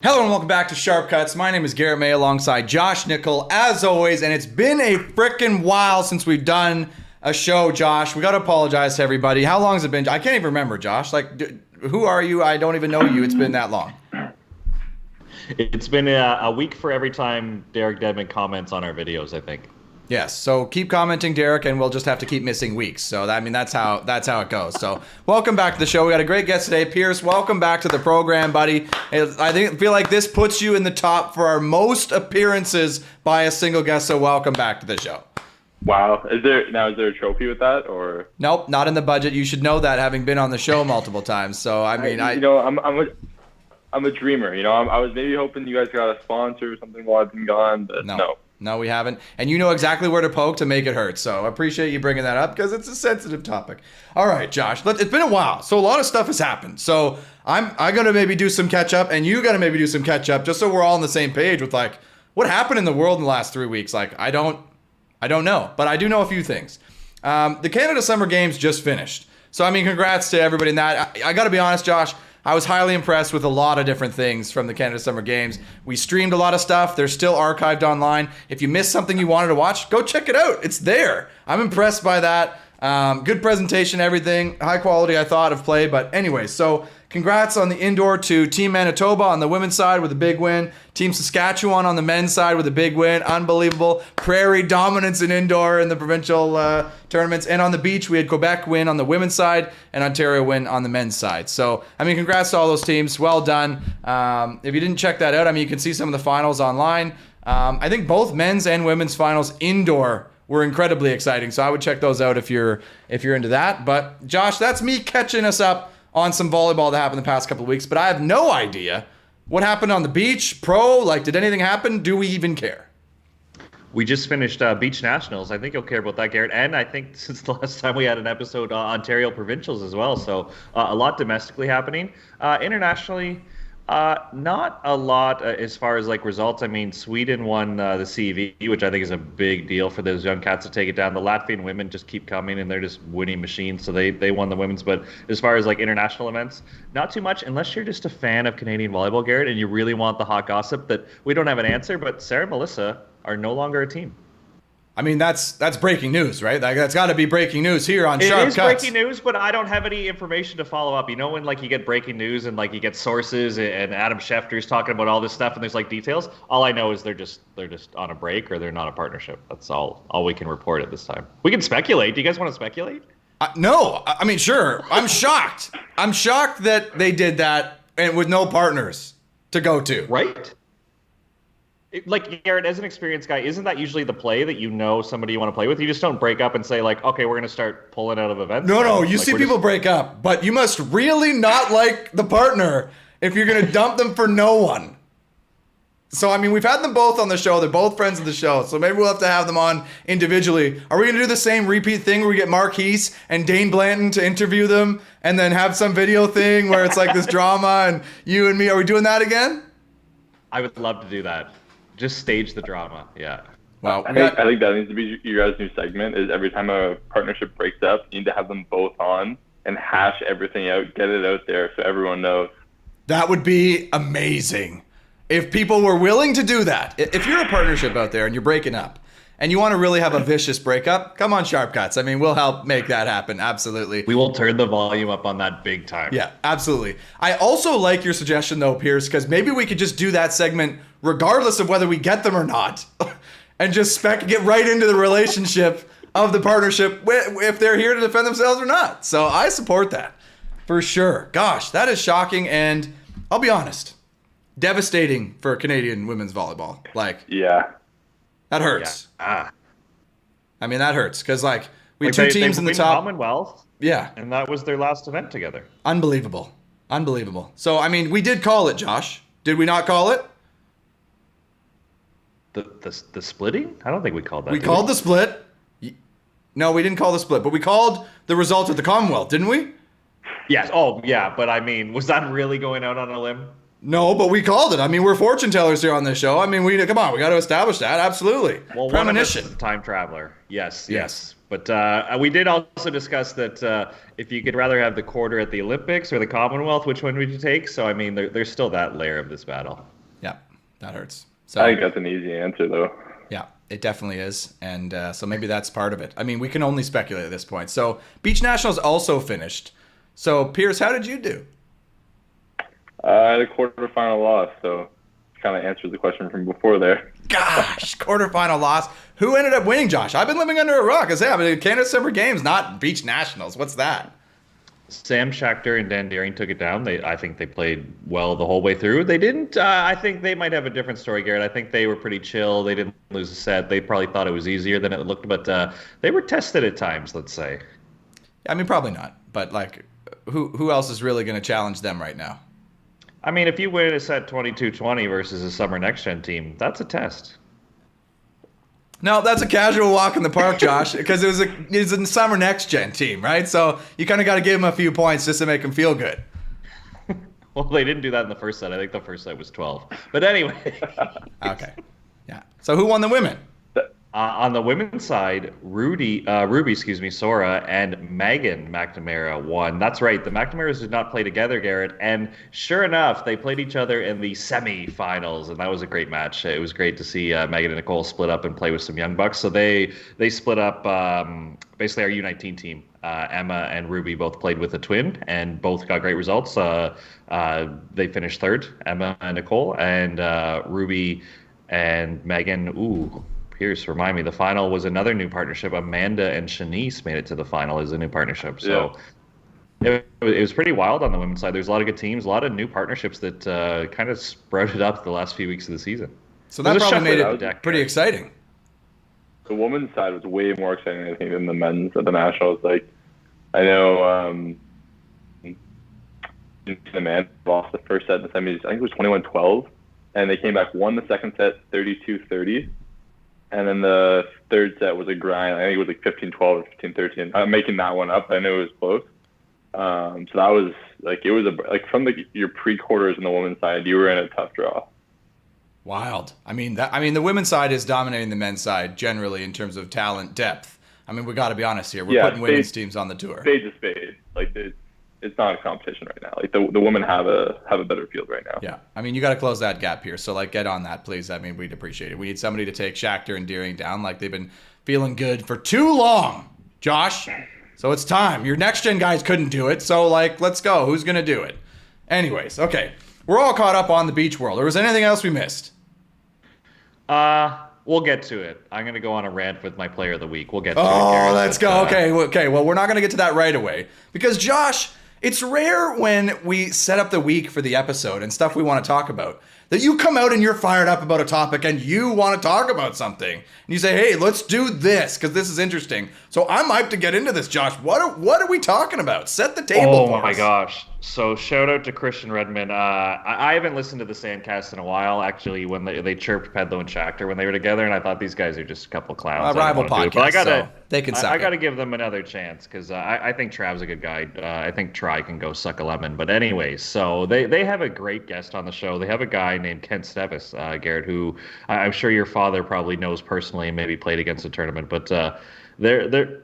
Hello and welcome back to Sharp Cuts. My name is Garrett May alongside Josh Nickel, as always, and it's been a frickin' while since we've done a show, Josh. We gotta apologize to everybody. How long has it been? I can't even remember, Josh. Who are you? I don't even know you. It's been that long. It's been a week for every time Derek Dedman comments on our videos, I think. Yes, so keep commenting, Derek, and we'll just have to keep missing weeks. So that's how it goes. So welcome back to the show. We got a great guest today, Pierce. Welcome back to the program, buddy. I feel like this puts you in the top for our most appearances by a single guest. So welcome back to the show. Wow, is there a trophy with that or? Nope, not in the budget. You should know that, having been on the show multiple times. So I'm a dreamer. I was maybe hoping you guys got a sponsor or something while I've been gone, but no. No, we haven't. And you know exactly where to poke to make it hurt. So I appreciate you bringing that up because it's a sensitive topic. All right, Josh, it's been a while. So a lot of stuff has happened. So I'm going to maybe do some catch up and you got to maybe do some catch up just so we're all on the same page with what happened in the world in the last 3 weeks. I don't know, but I do know a few things. The Canada Summer Games just finished. So, congrats to everybody in that. I got to be honest, Josh. I was highly impressed with a lot of different things from the Canada Summer Games. We streamed a lot of stuff. They're still archived online. If you missed something you wanted to watch, go check it out. It's there. I'm impressed by that. Good presentation, everything. High quality, I thought, of play. But anyway, so congrats on the indoor to Team Manitoba on the women's side with a big win. Team Saskatchewan on the men's side with a big win. Unbelievable. Prairie dominance in indoor in the provincial tournaments. And on the beach, we had Quebec win on the women's side and Ontario win on the men's side. So, congrats to all those teams. Well done. If you didn't check that out, you can see some of the finals online. I think both men's and women's finals indoor were incredibly exciting. So I would check those out if you're into that. But Josh, that's me catching us up on some volleyball that happened the past couple of weeks. But I have no idea what happened on the beach, pro. Did anything happen? Do we even care? We just finished Beach Nationals. I think you'll care about that, Garrett. And I think since the last time we had an episode, Ontario Provincials as well. So a lot domestically happening. Internationally, not a lot as far as results. Sweden won the CV, which I think is a big deal for those young cats to take it down. The Latvian women just keep coming and they're just winning machines. So they won the women's. But as far as international events, not too much unless you're just a fan of Canadian volleyball, Garrett, and you really want the hot gossip that we don't have an answer. But Sarah and Melissa are no longer a team. That's breaking news, right? That's got to be breaking news here on Sharp Cuts. It is breaking news, but I don't have any information to follow up. When you get breaking news and you get sources and Adam Schefter's talking about all this stuff and there's details. All I know is they're just on a break or they're not a partnership. That's all we can report at this time. We can speculate. Do you guys want to speculate? No. Sure. I'm shocked. I'm shocked that they did that and with no partners to go to. Right. Garrett, as an experienced guy, isn't that usually the play that somebody you want to play with? You just don't break up and say okay, we're going to start pulling out of events. No, you see people break up, but you must really not like the partner if you're going to dump them for no one. So, we've had them both on the show. They're both friends of the show, so maybe we'll have to have them on individually. Are we going to do the same repeat thing where we get Mark Heese and Dane Blanton to interview them and then have some video thing where it's this drama and you and me? Are we doing that again? I would love to do that. Just stage the drama, yeah. Well, I think that needs to be your guys' new segment. Is every time a partnership breaks up, you need to have them both on and hash everything out, get it out there so everyone knows. That would be amazing if people were willing to do that. If you're a partnership out there and you're breaking up and you want to really have a vicious breakup, come on, Sharp Cuts. We'll help make that happen. Absolutely. We will turn the volume up on that big time. Yeah, absolutely. I also like your suggestion, though, Pierce, because maybe we could just do that segment regardless of whether we get them or not and just get right into the relationship of the partnership if they're here to defend themselves or not. So I support that for sure. Gosh, that is shocking. And I'll be honest, devastating for Canadian women's volleyball. Yeah. That hurts. Yeah. That hurts because we had two teams in the top. Commonwealth. Yeah. And that was their last event together. Unbelievable. So, we did call it, Josh. Did we not call it? The splitting? I don't think we called that. We called the split. No, we didn't call the split, but we called the result of the Commonwealth, didn't we? Yes. Oh, yeah. But was that really going out on a limb? No, but we called it. We're fortune tellers here on this show. We got to establish that. Absolutely. Well, premonition. One of us is a time traveler. Yes. But we did also discuss that if you could rather have the quarter at the Olympics or the Commonwealth, which one would you take? So, I mean, there's still that layer of this battle. Yeah, that hurts. So, I think that's an easy answer, though. yeah, it definitely is. And so maybe that's part of it. I mean, we can only speculate at this point. So Beach Nationals also finished. So, Pierce, how did you do? I had a quarterfinal loss, so kind of answers the question from before there. Gosh, quarterfinal loss. Who ended up winning, Josh? I've been living under a rock. I say, Canada Summer Games, not Beach Nationals. What's that? Sam Schachter and Dan Deering took it down. I think they played well the whole way through. They didn't. I think they might have a different story, Garrett. I think they were pretty chill. They didn't lose a set. They probably thought it was easier than it looked, but they were tested at times, let's say. I mean, probably not. But, like, who else is really going to challenge them right now? I mean, if you win a set 22-20 versus a Summer Next Gen team, that's a test. No, that's a casual walk in the park, Josh, because it was a Summer Next Gen team, right? So you kind of got to give them a few points just to make them feel good. Well, they didn't do that in the first set. I think the first set was 12. But anyway. Okay. Yeah. So who won the women? On the women's side, Ruby, Sora, and Megan McNamara won. That's right. The McNamaras did not play together, Garrett. And sure enough, they played each other in the semifinals, and that was a great match. It was great to see Megan and Nicole split up and play with some young bucks. So they split up basically our U19 team. Emma and Ruby both played with a twin, and both got great results. They finished third, Emma and Nicole, and Ruby and Megan. Ooh. Pierce, remind me, the final was another new partnership. Amanda and Shanice made it to the final as a new partnership. So it was pretty wild on the women's side. There's a lot of good teams, a lot of new partnerships that kind of sprouted up the last few weeks of the season. So that probably made it pretty exciting. The women's side was way more exciting, I think, than the men's at the Nationals. Like, I know Amanda lost the first set in the semis. I think it was 21-12, and they came back, won the second set 32-30. And then the third set was a grind. I think it was like 15-12 or 15-13. I'm making that one up. I know it was close. So that was like, it was from your pre-quarters in the women's side, you were in a tough draw. Wild. I mean, the women's side is dominating the men's side generally in terms of talent depth. I mean, we got to be honest here. We're putting women's teams on the tour. Spade to spade. Like, it's not a competition right now. Like, the women have a better field right now. Yeah. I mean, you got to close that gap here. So, like, get on that, please. I mean, we'd appreciate it. We need somebody to take Schachter and Deering down. Like, they've been feeling good for too long, Josh. So it's time. Your next gen guys couldn't do it. So, like, let's go. Who's going to do it? Anyways, okay. We're all caught up on the beach world. Or was there anything else we missed? We'll get to it. I'm going to go on a rant with my player of the week. We'll get to it. Oh, let's go. Okay. Well, we're not going to get to that right away. Because, Josh, it's rare when we set up the week for the episode and stuff we want to talk about that you come out and you're fired up about a topic and you want to talk about something. And you say, hey, let's do this because this is interesting. So I'm hyped to get into this, Josh. What are we talking about? Set the table for us. Oh, my gosh. So shout out to Christian Redmond. I haven't listened to the Sandcast in a while, actually, when they chirped Pedlo and Schachter when they were together, and I thought these guys are just a couple clowns. Rival podcast, so they can suck I got to give them another chance because I think Trav's a good guy. I think Tri can go suck a lemon. But anyways, so they have a great guest on the show. They have a guy named Ken Stevis, Garrett, who I'm sure your father probably knows personally and maybe played against the tournament. But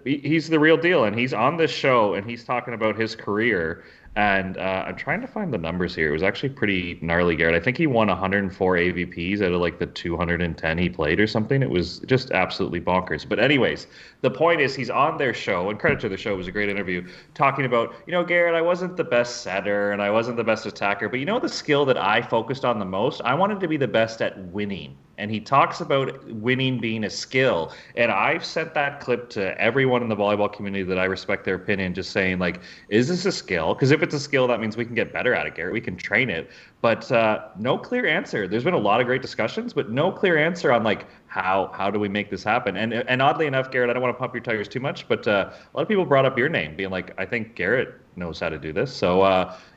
he's the real deal, and he's on this show, and he's talking about his career. And I'm trying to find the numbers here. It was actually pretty gnarly, Garrett. I think he won 104 AVPs out of like the 210 he played or something. It was just absolutely bonkers. But anyways, the point is he's on their show, and credit to the show, it was a great interview, talking about, Garrett, I wasn't the best setter and I wasn't the best attacker, but the skill that I focused on the most? I wanted to be the best at winning. And he talks about winning being a skill. And I've sent that clip to everyone in the volleyball community that I respect their opinion, just saying, like, is this a skill? Because if it's a skill, that means we can get better at it, Garrett. We can train it. But no clear answer. There's been a lot of great discussions, but no clear answer on, like, how do we make this happen? And oddly enough, Garrett, I don't want to pump your tires too much, but a lot of people brought up your name, being like, I think Garrett knows how to do this. So,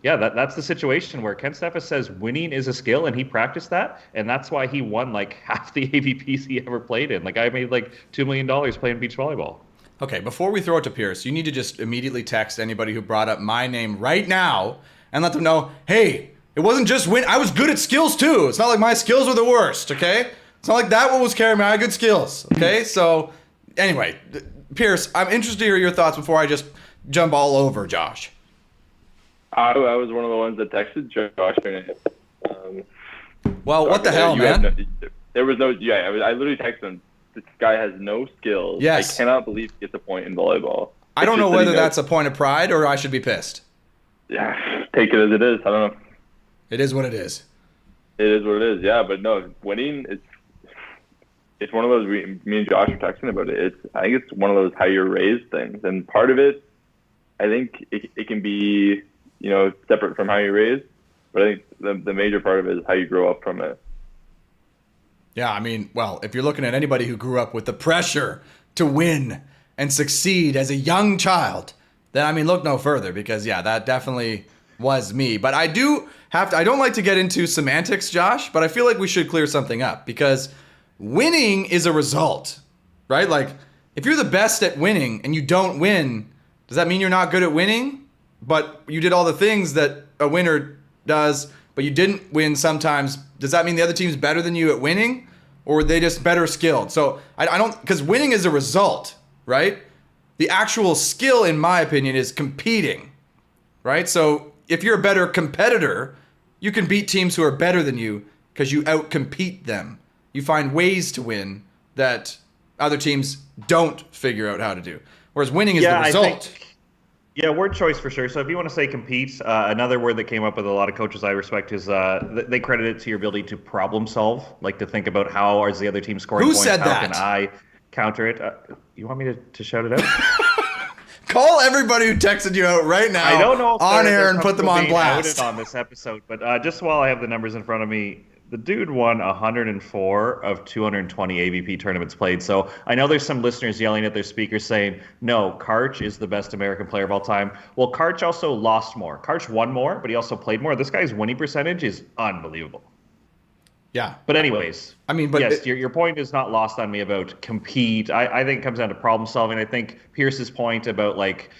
that's the situation where Ken Stevis says winning is a skill, and he practiced that, and that's why he won, like, half the AVPs he ever played in. Like, I made, like, $2 million playing beach volleyball. Okay, before we throw it to Pierce, you need to just immediately text anybody who brought up my name right now and let them know, hey, it wasn't just win. I was good at skills, too. It's not like my skills were the worst, okay? It's not like that one was carrying me. I had good skills, okay? So, anyway, Pierce, I'm interested to hear your thoughts before I just jump all over Josh. I was one of the ones that texted Josh during it. Well, what the hell, man? There was no. Yeah, I literally texted him. This guy has no skills. Yes. I cannot believe he gets a point in volleyball. I don't know whether that's a point of pride or I should be pissed. Yeah, take it as it is. I don't know. It is what it is. It is what it is. Yeah, but no, winning it's one of those. Me and Josh were texting about it. I think it's one of those how you're raised things, and part of it, I think it can be separate from how you're raised, but I think the major part of it is how you grow up from it. Yeah, I mean, well, if you're looking at anybody who grew up with the pressure to win and succeed as a young child, then, I mean, look no further because, yeah, that definitely was me. But I don't like to get into semantics, Josh, but I feel like we should clear something up because winning is a result, right? Like, if you're the best at winning and you don't win, does that mean you're not good at winning? But you did all the things that a winner does, but you didn't win sometimes. Does that mean the other team's better than you at winning? Or are they just better skilled? So I don't, because winning is a result, right? The actual skill, in my opinion, is competing, right? So if you're a better competitor, you can beat teams who are better than you because you outcompete them. You find ways to win that other teams don't figure out how to do. Whereas winning is the result. Yeah, word choice for sure. So if you want to say compete, another word that came up with a lot of coaches I respect is they credit it to your ability to problem solve, like to think about how is the other team scoring Who points, said how that? can I counter it. You want me to shout it out? Call everybody who texted you out right now I don't know if on they're air and put them on blast. on this episode, but just while I have the numbers in front of me, the dude won 104 of 220 AVP tournaments played. So I know there's some listeners yelling at their speakers saying, no, Karch is the best American player of all time. Well, Karch also lost more. Karch won more, but he also played more. This guy's winning percentage is unbelievable. Yeah. But anyways, I mean, but yes, your point is not lost on me about compete. I think it comes down to problem solving. I think Pierce's point about like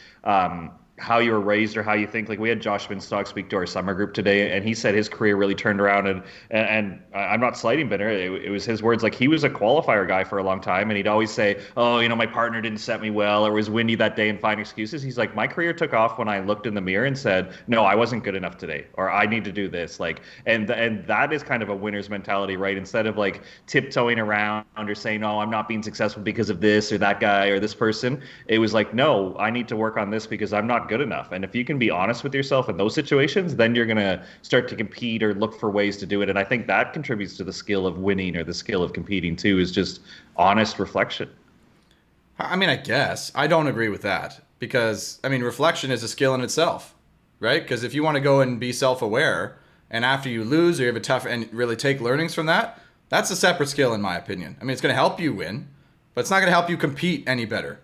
how you were raised or how you think. Like we had Josh Winstock speak to our summer group today, and he said his career really turned around. And I'm not slighting Binner. It was his words. Like he was a qualifier guy for a long time, and he'd always say, "Oh, my partner didn't set me well, or it was windy that day," and find excuses. He's like, my career took off when I looked in the mirror and said, "No, I wasn't good enough today, or I need to do this." Like, and that is kind of a winner's mentality, right? Instead of like tiptoeing around or saying, "Oh, I'm not being successful because of this or that guy or this person," it was like, "No, I need to work on this because I'm not good enough." And if you can be honest with yourself in those situations, then you're going to start to compete or look for ways to do it. And I think that contributes to the skill of winning or the skill of competing too, is just honest reflection. I mean, I guess I don't agree with that because I mean, reflection is a skill in itself, right? Because if you want to go and be self-aware and after you lose or you have a tough and really take learnings from that, that's a separate skill in my opinion. I mean, it's going to help you win, but it's not going to help you compete any better.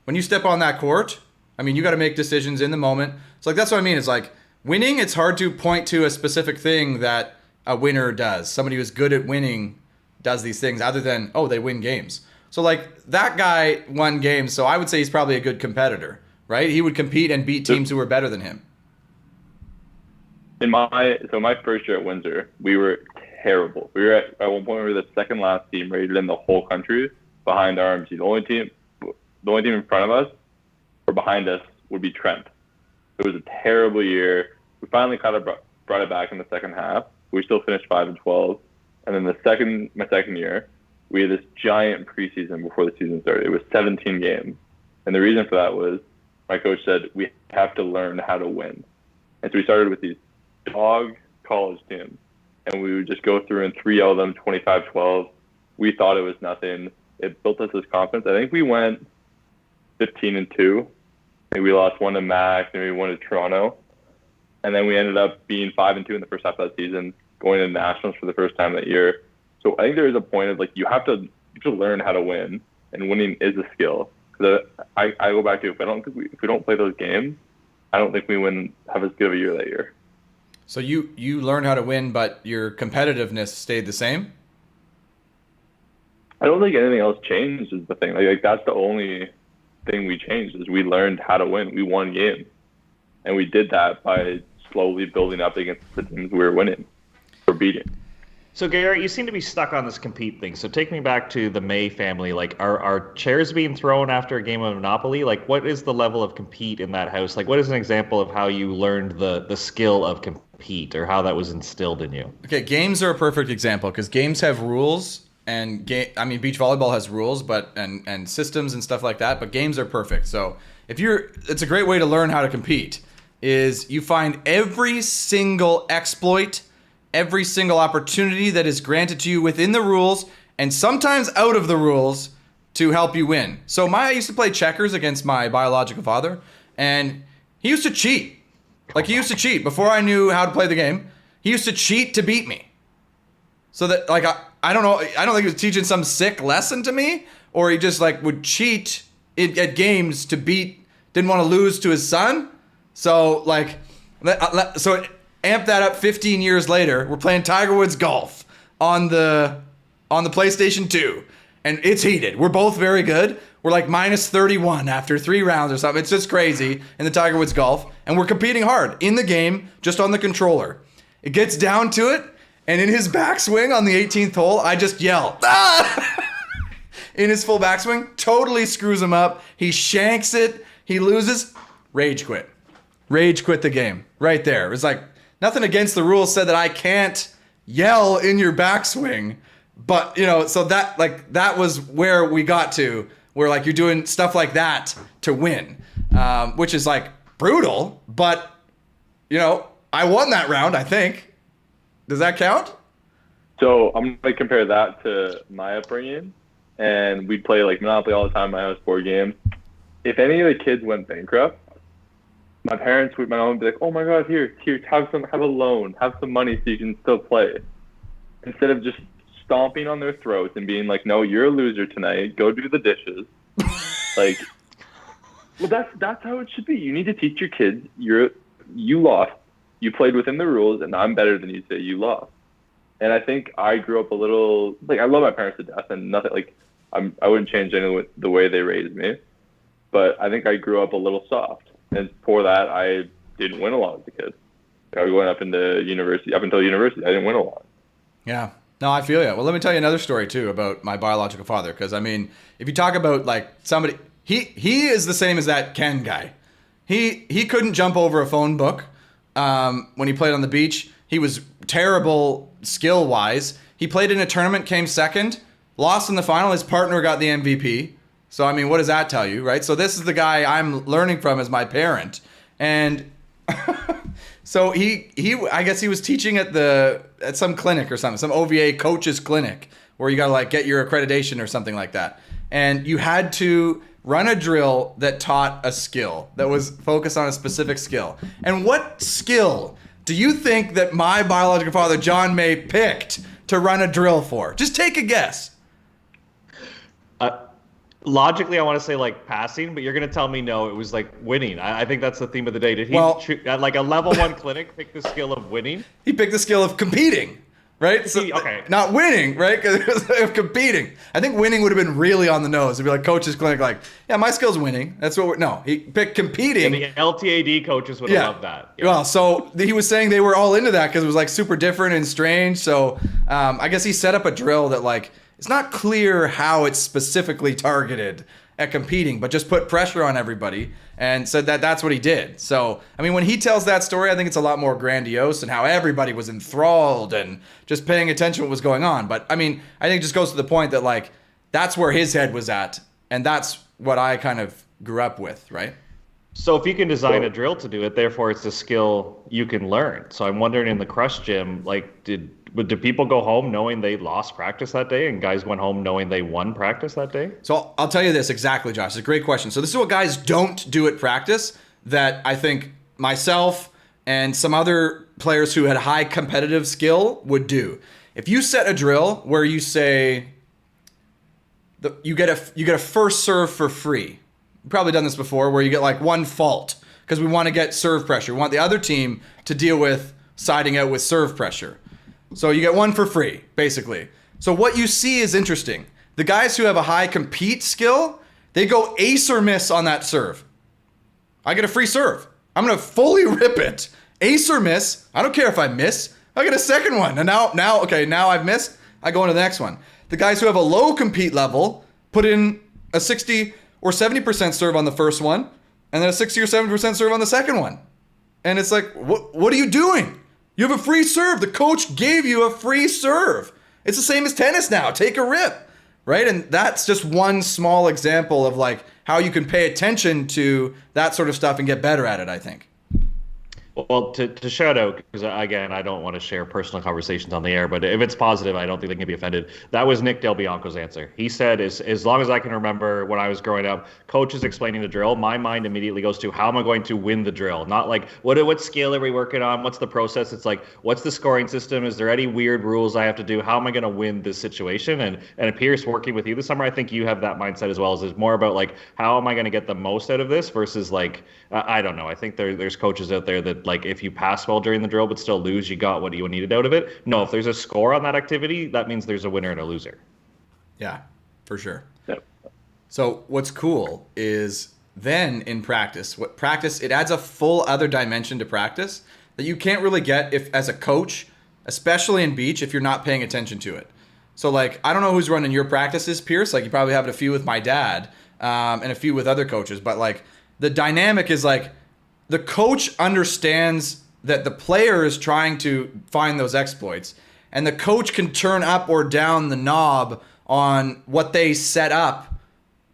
When you step on that court, I mean, you got to make decisions in the moment. So like that's what I mean. It's like winning. It's hard to point to a specific thing that a winner does. Somebody who's good at winning does these things other than, oh, they win games. So like that guy won games. So I would say he's probably a good competitor, right? He would compete and beat teams who were better than him. My first year at Windsor, we were terrible. We were at one point we were the second last team rated in the whole country behind RMG. The only team in front of us or behind us would be Trent. It was a terrible year. We finally kind of brought it back in the second half. We still finished 5-12, and then my second year, we had this giant preseason before the season started. It was 17 games, and the reason for that was my coach said we have to learn how to win, and so we started with these dog college teams, and we would just go through and 3-0 them 25-12. We thought it was nothing. It built us this confidence. I think we went 15-2. And we lost one to Mac, and we won to Toronto. And then we ended up being 5-2 in the first half of that season, going to nationals for the first time that year. So I think there is a point of like you have to learn how to win, and winning is a skill. Because I go back to if we don't play those games, I don't think we have as good of a year that year. So you learn how to win, but your competitiveness stayed the same? I don't think anything else changed is the thing. Like that's the only thing we changed is we learned how to win. We won games, and we did that by slowly building up against the teams we were winning or beating. So Garrett, you seem to be stuck on this compete thing. So take me back to the May family. Like, are chairs being thrown after a game of Monopoly? Like, what is the level of compete in that house? Like, what is an example of how you learned the skill of compete, or how that was instilled in you? Okay, games are a perfect example because games have rules, and beach volleyball has rules, but and systems and stuff like that. But games are perfect. So it's a great way to learn how to compete. Is you find every single exploit, every single opportunity that is granted to you within the rules and sometimes out of the rules to help you win. So I used to play checkers against my biological father, and he used to cheat. Like, he used to cheat before I knew how to play the game. He used to cheat to beat me. So that, like, I don't know, I don't think he was teaching some sick lesson to me, or he just like would cheat at games to didn't want to lose to his son. So like, so amp that up 15 years later, we're playing Tiger Woods golf on the PlayStation 2, and it's heated. We're both very good. We're like minus 31 after 3 rounds or something. It's just crazy in the Tiger Woods golf, and we're competing hard in the game, just on the controller. It gets down to it, and in his backswing on the 18th hole, I just yell, "Ah!" in his full backswing, totally screws him up. He shanks it. He loses. Rage quit. Rage quit the game right there. It was like, nothing against the rules said that I can't yell in your backswing, but so that was where we got to, where like you're doing stuff like that to win, which is like brutal, but I won that round, I think. Does that count? So I'm gonna compare that to my upbringing, and we'd play like Monopoly all the time. My house, board games. If any of the kids went bankrupt, my mom would be like, "Oh my God, here, have a loan, have some money so you can still play," instead of just stomping on their throats and being like, "No, you're a loser tonight. Go do the dishes." Like, well, that's how it should be. You need to teach your kids you lost. You played within the rules, and I'm better than you, say you lost. And I think I grew up a little, like, I love my parents to death, and nothing, like, I wouldn't change any of the way they raised me, but I think I grew up a little soft. And for that, I didn't win a lot as a kid. I was going up until university, I didn't win a lot. Yeah. No, I feel you. Well, let me tell you another story too about my biological father. Because I mean, if you talk about like somebody, he is the same as that Ken guy. He couldn't jump over a phone book when he played on the beach. He was terrible skill wise. He played in a tournament, came second, lost in the final. His partner got the MVP. So I mean, what does that tell you, right? So this is the guy I'm learning from as my parent, and so I guess he was teaching at some clinic or something, some OVA coaches clinic where you gotta like get your accreditation or something like that, and you had to run a drill that taught a skill that was focused on a specific skill. And what skill do you think that my biological father John May picked to run a drill for? Just take a guess. Logically, I want to say like passing, but you're going to tell me no, it was like winning. I think that's the theme of the day. Did he, at like a level 1 clinic, pick the skill of winning? He picked the skill of competing, right? So, okay. Not winning, right? Because of competing. I think winning would have been really on the nose. It'd be like coach's clinic, like, yeah, my skill's winning. That's what no, he picked competing. And the LTAD coaches would have loved that. Yeah. Well, so he was saying they were all into that because it was like super different and strange. So I guess he set up a drill that like, it's not clear how it's specifically targeted at competing, but just put pressure on everybody and said that that's what he did. So, I mean, when he tells that story, I think it's a lot more grandiose and how everybody was enthralled and just paying attention to what was going on. But, I mean, I think it just goes to the point that, like, that's where his head was at, and that's what I kind of grew up with, right? So if you can design a drill to do it, therefore it's a skill you can learn. So I'm wondering in the Crush Gym, like, did people go home knowing they lost practice that day, and guys went home knowing they won practice that day? So I'll tell you this exactly, Josh. It's a great question. So this is what guys don't do at practice that I think myself and some other players who had high competitive skill would do. If you set a drill where you say you get a first serve for free. You've probably done this before, where you get like one fault because we want to get serve pressure. We want the other team to deal with siding out with serve pressure. So you get one for free, basically. So what you see is interesting. The guys who have a high compete skill, they go ace or miss on that serve. I get a free serve. I'm going to fully rip it. Ace or miss. I don't care if I miss. I get a second one. And now I've missed. I go into the next one. The guys who have a low compete level put in a 60 or 70% serve on the first one, and then a 60 or 70% serve on the second one. And it's like, what are you doing? You have a free serve. The coach gave you a free serve. It's the same as tennis now. Take a rip, right? And that's just one small example of like how you can pay attention to that sort of stuff and get better at it, I think. Well, to shout out, because again, I don't want to share personal conversations on the air, but if it's positive, I don't think they can be offended. That was Nick Del Bianco's answer. He said, as long as I can remember when I was growing up, coaches explaining the drill, my mind immediately goes to how am I going to win the drill? Not like, what skill are we working on? What's the process? It's like, what's the scoring system? Is there any weird rules I have to do? How am I going to win this situation? And it appears working with you this summer, I think you have that mindset as well. It's more about like, how am I going to get the most out of this versus like, I don't know. I think there's coaches out there that like if you pass well during the drill but still lose, you got what you needed out of it. No, if there's a score on that activity, that means there's a winner and a loser. Yeah, for sure. Yep. So what's cool is then in practice, it adds a full other dimension to practice that you can't really get if as a coach, especially in beach, if you're not paying attention to it. So like, I don't know who's running your practices, Pierce. Like you probably have a few with my dad and a few with other coaches, but like the dynamic is like the coach understands that the player is trying to find those exploits, and the coach can turn up or down the knob on what they set up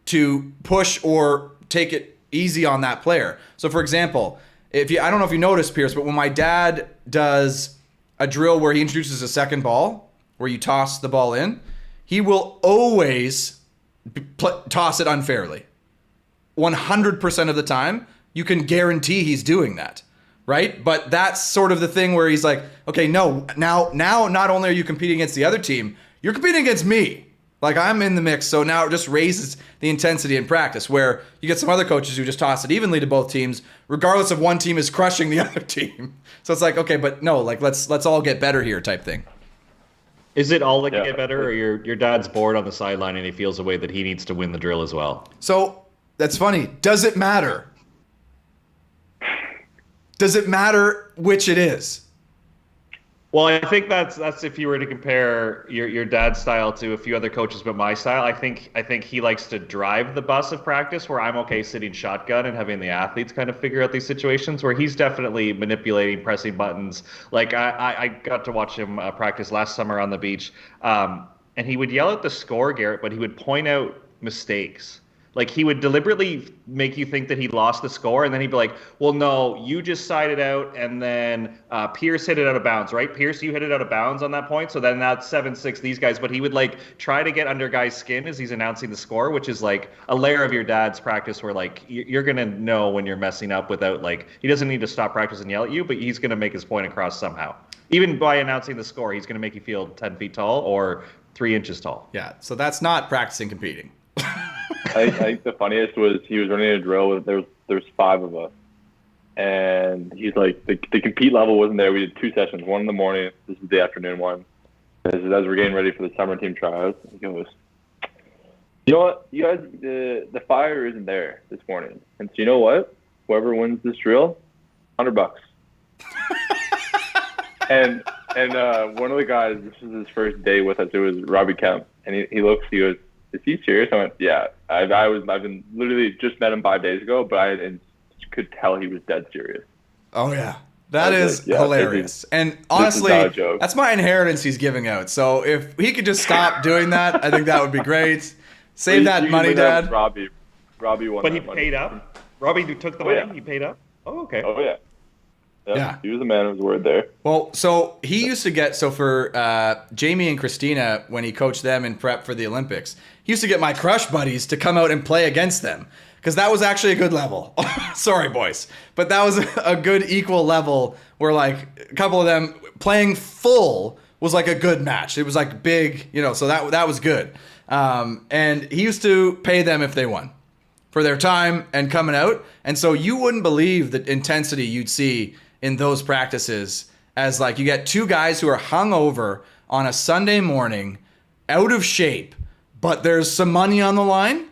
to push or take it easy on that player. So for example, I don't know if you noticed, Pierce, but when my dad does a drill where he introduces a second ball, where you toss the ball in, he will always toss it unfairly. 100% of the time, you can guarantee he's doing that, right? But that's sort of the thing where he's like, okay, no, now not only are you competing against the other team, you're competing against me. Like I'm in the mix, so now it just raises the intensity in practice where you get some other coaches who just toss it evenly to both teams, regardless of one team is crushing the other team. So it's like, okay, but no, like let's all get better here type thing. Is it all like get better, or your dad's bored on the sideline and he feels a way that he needs to win the drill as well? So that's funny. Does it matter? Does it matter which it is? Well, I think that's if you were to compare your dad's style to a few other coaches, but my style, I think he likes to drive the bus of practice, where I'm okay sitting shotgun and having the athletes kind of figure out these situations, where he's definitely manipulating, pressing buttons. Like I got to watch him practice last summer on the beach, and he would yell at the score, Garrett, but he would point out mistakes. Like he would deliberately make you think that he lost the score, and then he'd be like, well, no, you just sided out, and then Pierce hit it out of bounds, right? Pierce, you hit it out of bounds on that point, so then that's 7-6 these guys. But he would like try to get under guys' skin as he's announcing the score, which is like a layer of your dad's practice where like you're going to know when you're messing up without like, he doesn't need to stop practice and yell at you, but he's going to make his point across somehow. Even by announcing the score, he's going to make you feel 10 feet tall or 3 inches tall. Yeah, so that's not practicing competing. I think the funniest was he was running a drill with there's 5 of us, and he's like the compete level wasn't there. We did 2 sessions, one in the morning. This is the afternoon one. This is as we're getting ready for the summer team tryouts. He goes, you know what, you guys, the fire isn't there this morning, and so you know what? Whoever wins this drill, $100. and one of the guys, this was his first day with us. It was Robbie Kemp, and he looks, he goes, is he serious? I went, yeah. I've been literally just met him 5 days ago, but I could tell he was dead serious. Oh yeah, that is like, hilarious. And honestly, that's my inheritance he's giving out. So if he could just stop doing that, I think that would be great. Save that money, Dad. Robbie won. But he paid up. Robbie took the money. Yeah. He paid up. Oh, okay. Oh yeah. Yeah, he was a man of his word there. Well, so he used to get, for Jamie and Christina, when he coached them in prep for the Olympics, he used to get my crush buddies to come out and play against them, because that was actually a good level. Sorry, boys. But that was a good equal level where like a couple of them playing full was like a good match. It was like big, so that was good. And he used to pay them if they won for their time and coming out. And so you wouldn't believe the intensity you'd see in those practices, as like you get 2 guys who are hungover on a Sunday morning, out of shape, but there's some money on the line.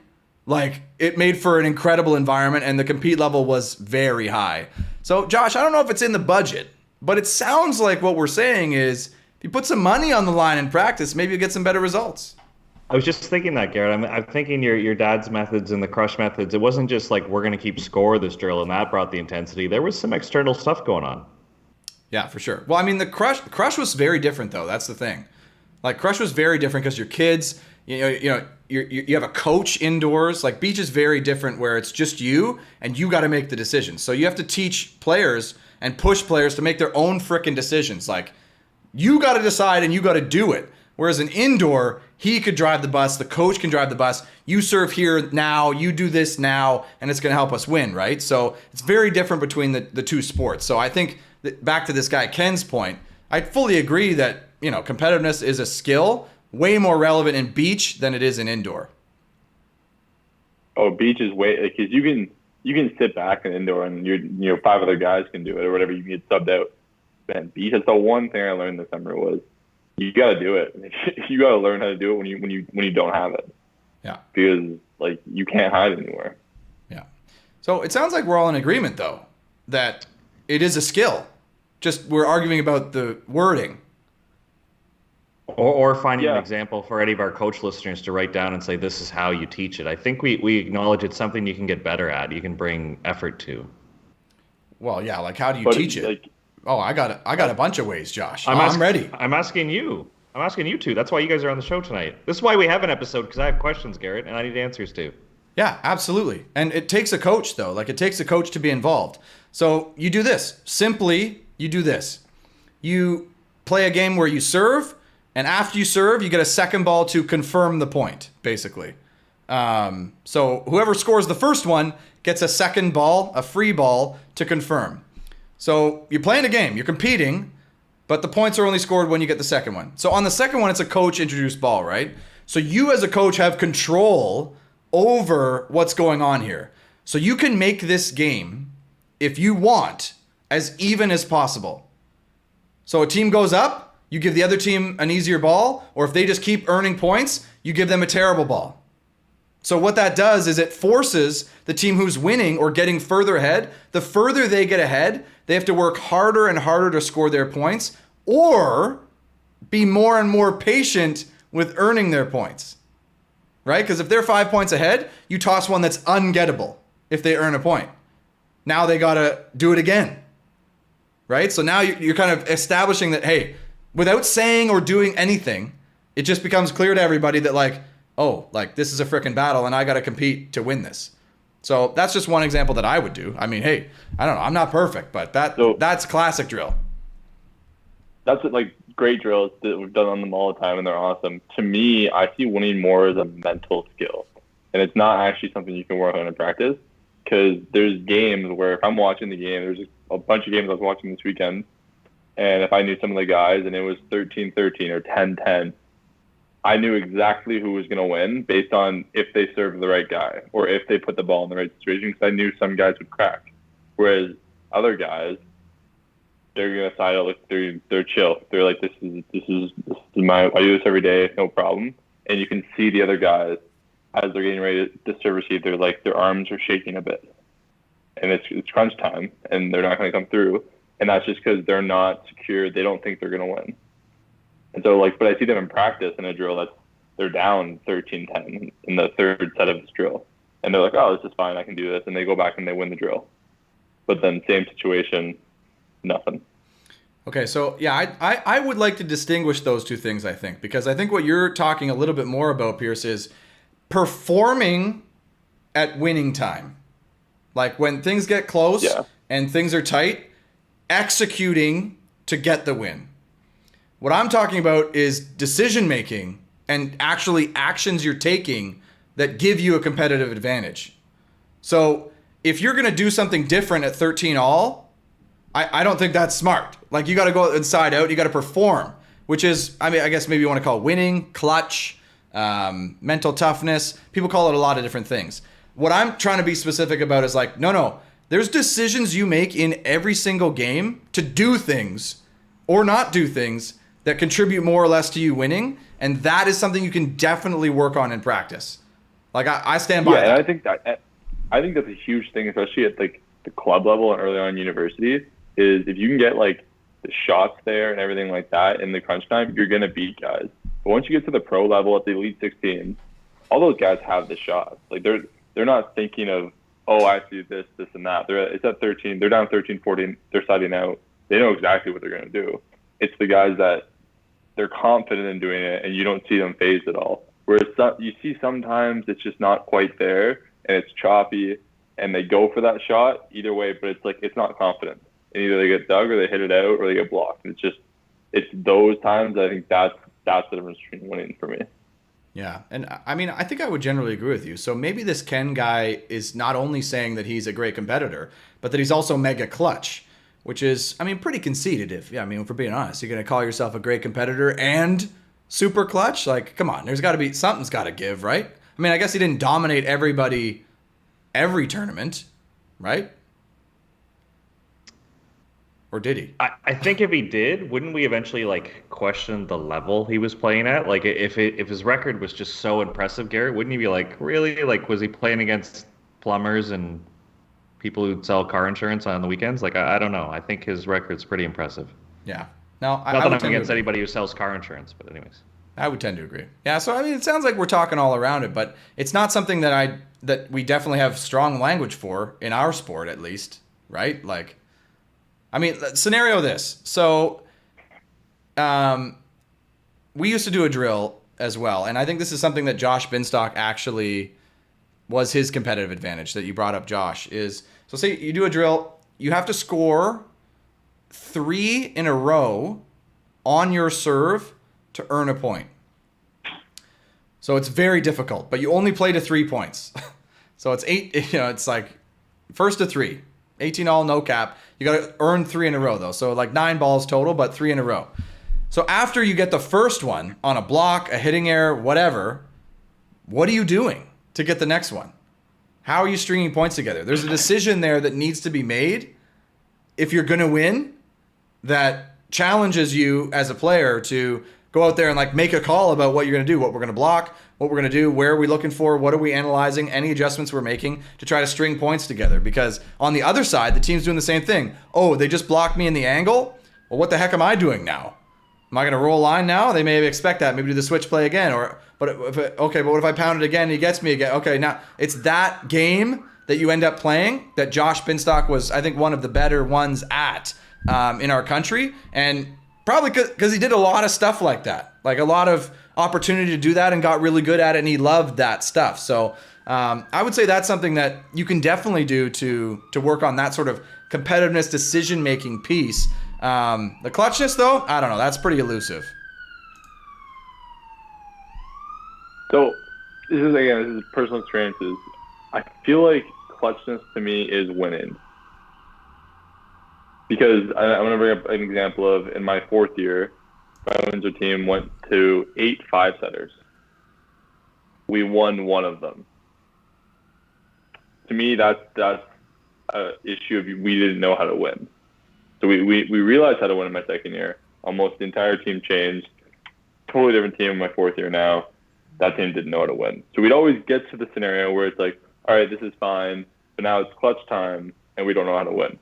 Like it made for an incredible environment, and the compete level was very high. So Josh, I don't know if it's in the budget, But it sounds like what we're saying is if you put some money on the line in practice, maybe you get some better results. I was just thinking that, Garrett. I'm thinking your dad's methods and the crush methods. It wasn't just like we're going to keep score of this drill and that brought the intensity. There was some external stuff going on. Yeah, for sure. Well, I mean, the crush was very different though. That's the thing. Like crush was very different because your kids, you have a coach indoors. Like beach is very different where it's just you and you got to make the decisions. So you have to teach players and push players to make their own frickin' decisions. Like you got to decide and you got to do it. Whereas an indoor, he could drive the bus, the coach can drive the bus. You serve here now, you do this now, and it's going to help us win, right? So it's very different between the two sports. So I think that back to this guy Ken's point, I fully agree that competitiveness is a skill, way more relevant in beach than it is in indoor. Oh, beach is way because you can sit back in indoor and five other guys can do it or whatever. You can get subbed out. Man, beach. That's the one thing I learned this summer was. You got to do it. You got to learn how to do it when you don't have it. Yeah. Because like you can't hide anywhere. Yeah. So it sounds like we're all in agreement though that it is a skill. Just we're arguing about the wording. Or finding an example for any of our coach listeners to write down and say this is how you teach it. I think we acknowledge it's something you can get better at. You can bring effort to. Well, yeah. Like how do you teach it? Like, oh, I got a bunch of ways, Josh. I'm ready. I'm asking you. I'm asking you two. That's why you guys are on the show tonight. This is why we have an episode, because I have questions, Garrett, and I need answers too. Yeah, absolutely. And it takes a coach, though. Like, it takes a coach to be involved. So you do this. Simply, you do this. You play a game where you serve, and after you serve, you get a second ball to confirm the point, basically. So whoever scores the first one gets a second ball, a free ball, to confirm. So you're playing a game, you're competing, but the points are only scored when you get the second one. So on the second one, it's a coach-introduced ball, right? So you as a coach have control over what's going on here. So you can make this game, if you want, as even as possible. So a team goes up, you give the other team an easier ball, or if they just keep earning points, you give them a terrible ball. So what that does is it forces the team who's winning or getting further ahead, the further they get ahead, they have to work harder and harder to score their points or be more and more patient with earning their points, right? Because if they're 5 points ahead, you toss one that's ungettable if they earn a point. Now they got to do it again, right? So now you're kind of establishing that, hey, without saying or doing anything, it just becomes clear to everybody that like, oh, like this is a freaking battle and I got to compete to win this. So that's just one example that I would do. I mean, hey, I don't know. I'm not perfect, but that's classic drill. That's like great drills that we've done on them all the time, and they're awesome. To me, I see winning more as a mental skill, and it's not actually something you can work on in practice. Because there's games where if I'm watching the game, there's a bunch of games I was watching this weekend, and if I knew some of the guys and it was 13-13 or 10-10, I knew exactly who was going to win based on if they served the right guy or if they put the ball in the right situation, because I knew some guys would crack. Whereas other guys, they're going to side out like they're chill. They're like, this is my, I do this every day, no problem. And you can see the other guys as they're getting ready to serve receive, they're like, their arms are shaking a bit. And it's crunch time and they're not going to come through. And that's just because they're not secure. They don't think they're going to win. And so, like, but I see them in practice in a drill that they're down 13-10 in the third set of this drill. And they're like, oh, this is fine. I can do this. And they go back and they win the drill. But then same situation, nothing. Okay, so yeah, I would like to distinguish those two things, I think, because I think what you're talking a little bit more about, Pierce, is performing at winning time. Like when things get close and things are tight, executing to get the win. What I'm talking about is decision making and actually actions you're taking that give you a competitive advantage. So if you're going to do something different at 13 all, I don't think that's smart. Like you got to go inside out, you got to perform, which is, I mean, I guess maybe you want to call it winning, clutch, mental toughness. People call it a lot of different things. What I'm trying to be specific about is like, no, there's decisions you make in every single game to do things or not do things that contribute more or less to you winning, and that is something you can definitely work on in practice. Like I stand by that. Yeah, and I think that's a huge thing, especially at like the club level and early on in university, is if you can get like the shots there and everything like that in the crunch time, you're gonna beat guys. But once you get to the pro level at the Elite 16, all those guys have the shots. Like they're not thinking of, oh, I see this, this, and that. It's at 13. They're down 13, 14. They're siding out. They know exactly what they're gonna do. It's the guys that they're confident in doing it, and you don't see them phased at all. Whereas you see sometimes it's just not quite there, and it's choppy, and they go for that shot either way, but it's like it's not confident. And either they get dug or they hit it out or they get blocked. And it's those times I think that's the difference between winning for me. Yeah, and I mean, I think I would generally agree with you. So maybe this Ken guy is not only saying that he's a great competitor, but that he's also mega clutch, which is, I mean, pretty conceited. If if we're being honest, you're going to call yourself a great competitor and super clutch? Like, come on, there's got to be, something's got to give, right? I mean, I guess he didn't dominate everybody every tournament, right? Or did he? I think if he did, wouldn't we eventually like question the level he was playing at? Like if his record was just so impressive, Garrett, wouldn't he be like, really? Like, was he playing against plumbers and people who sell car insurance on the weekends? Like, I don't know. I think his record's pretty impressive. Yeah. No, Not that I'm against anybody who sells car insurance, but anyways. I would tend to agree. Yeah, so I mean, it sounds like we're talking all around it, but it's not something that we definitely have strong language for in our sport, at least, right? Like, I mean, scenario this. So, we used to do a drill as well, and I think this is something that Josh Binstock actually was his competitive advantage that you brought up, Josh, is, so say you do a drill, you have to score 3 in a row on your serve to earn a point. So it's very difficult, but you only play to 3 points. So it's 8, it's like first to 3, 18 all, no cap. You got to earn 3 in a row though. So like 9 balls total, but 3 in a row. So after you get the first one on a block, a hitting error, whatever, what are you doing to get the next one? How are you stringing points together? There's a decision there that needs to be made if you're going to win that challenges you as a player to go out there and like make a call about what you're going to do, what we're going to block, what we're going to do, where are we looking for, what are we analyzing, any adjustments we're making to try to string points together. Because on the other side, the team's doing the same thing. Oh, they just blocked me in the angle? Well, what the heck am I doing now? Am I going to roll line now? They may expect that, maybe do the switch play again. But what if I pound it again and he gets me again? Okay, now it's that game that you end up playing that Josh Binstock was, I think, one of the better ones at in our country. And probably because he did a lot of stuff like that, like a lot of opportunity to do that and got really good at it, and he loved that stuff. So I would say that's something that you can definitely do to work on that sort of competitiveness, decision-making piece. The clutchness, though, I don't know. That's pretty elusive. So this is personal experiences. I feel like clutchness to me is winning. Because I'm going to bring up an example of, in my 4th year, my Windsor team went to 8 5-setters. We won one of them. To me, that's an issue of we didn't know how to win. So we realized how to win in my 2nd year. Almost the entire team changed. Totally different team in my 4th year now. That team didn't know how to win. So we'd always get to the scenario where it's like, all right, this is fine, but now it's clutch time, and we don't know how to win.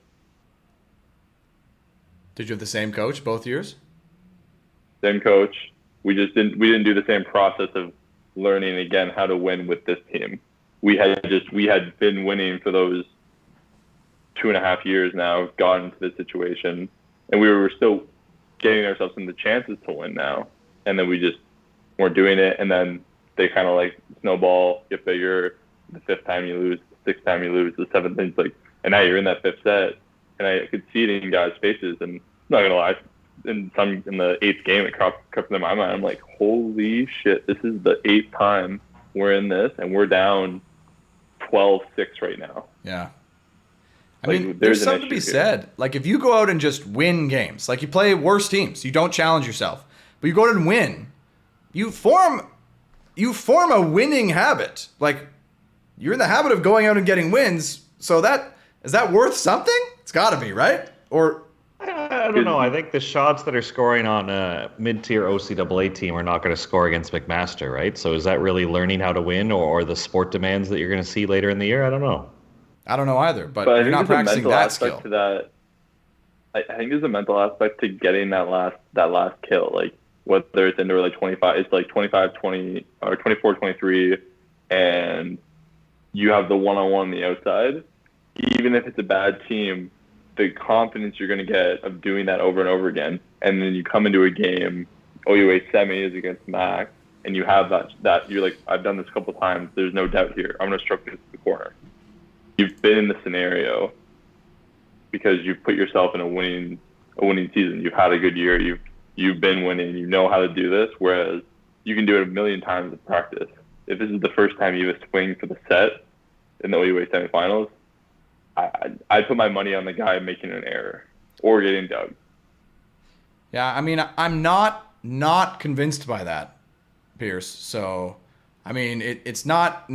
Did you have the same coach both years? Same coach. We didn't do the same process of learning again how to win with this team. We had been winning for those 2.5 years now, gotten into this situation, and we were still getting ourselves into chances to win now, and then we just weren't doing it, and then they kind of like snowball, get bigger. The 5th time you lose, the 6th time you lose, the 7th thing, like, and now you're in that 5th set, and I could see it in guys' faces, and I'm not gonna lie, in the 8th game it crept into my mind. I'm like, holy shit, this is the 8th time we're in this, and we're down 12-6 right now. Yeah. I mean, there's something to be said. Like, if you go out and just win games, like you play worse teams, you don't challenge yourself, but you go out and win, you form a winning habit. Like, you're in the habit of going out and getting wins. So is that worth something? It's got to be, right? Or I don't know. I think the shots that are scoring on a mid-tier OCAA team are not going to score against McMaster, right? So is that really learning how to win, or the sport demands that you're going to see later in the year? I don't know. I don't know either, but you're not practicing that skill. To that, I think there's a mental aspect to getting that last kill. Like whether it's indoor like 25, it's like 25-20 or 24-23, and you have the one-on-one on the outside. Even if it's a bad team, the confidence you're going to get of doing that over and over again, and then you come into a game, OUA semis against Mac, and you have that you're like, I've done this a couple times. There's no doubt here. I'm going to stroke this to the corner. You've been in the scenario because you've put yourself in a winning season. You've had a good year. You've been winning. You know how to do this. Whereas you can do it a million times in practice. If this is the first time you have a swing for the set in the OUA semifinals, I'd put my money on the guy making an error or getting dug. Yeah, I mean, I'm not convinced by that, Pierce. So, I mean, it's not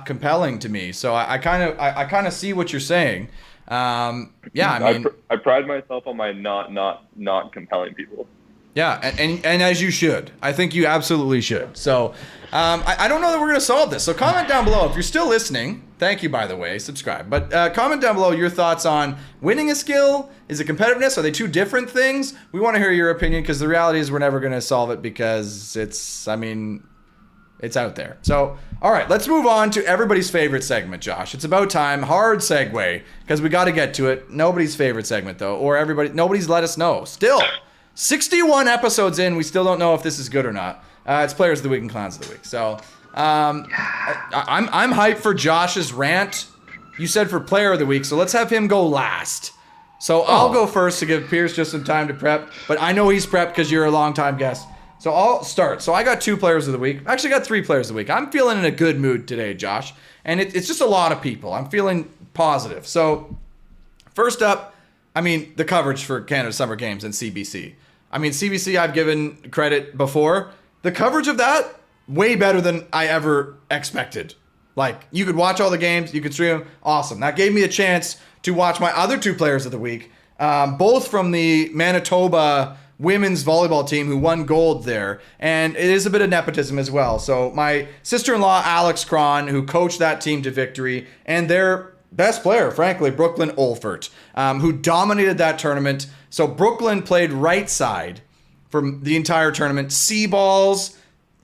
compelling to me. So I kind of see what you're saying. Yeah, I mean, I pride myself on my not compelling people. Yeah, and as you should. I think you absolutely should. So, I don't know that we're going to solve this. So comment down below if you're still listening. Thank you, by the way. Subscribe. But comment down below your thoughts on winning a skill. Is it competitiveness? Are they two different things? We want to hear your opinion because the reality is we're never going to solve it because it's out there. So, all right, let's move on to everybody's favorite segment, Josh. It's about time. Hard segue because we got to get to it. Nobody's favorite segment, though, or nobody's let us know. Still, 61 episodes in, we still don't know if this is good or not. It's Players of the Week and Clowns of the Week. So, I'm hyped for Josh's rant. You said for Player of the Week, so let's have him go last. So I'll go first to give Pierce just some time to prep, but I know he's prepped because you're a longtime guest. So I'll start. So I got 2 Players of the Week. I actually got 3 Players of the Week. I'm feeling in a good mood today, Josh. And it's just a lot of people. I'm feeling positive. So first up, I mean, the coverage for Canada Summer Games and CBC. I mean, CBC I've given credit before. The coverage of that, way better than I ever expected. Like, you could watch all the games, you could stream them. Awesome. That gave me a chance to watch my other 2 Players of the Week, both from the Manitoba women's volleyball team who won gold there. And it is a bit of nepotism as well. So my sister-in-law, Alex Cron, who coached that team to victory, and their best player, frankly, Brooklyn Olfert, who dominated that tournament. So Brooklyn played right side for the entire tournament. C balls.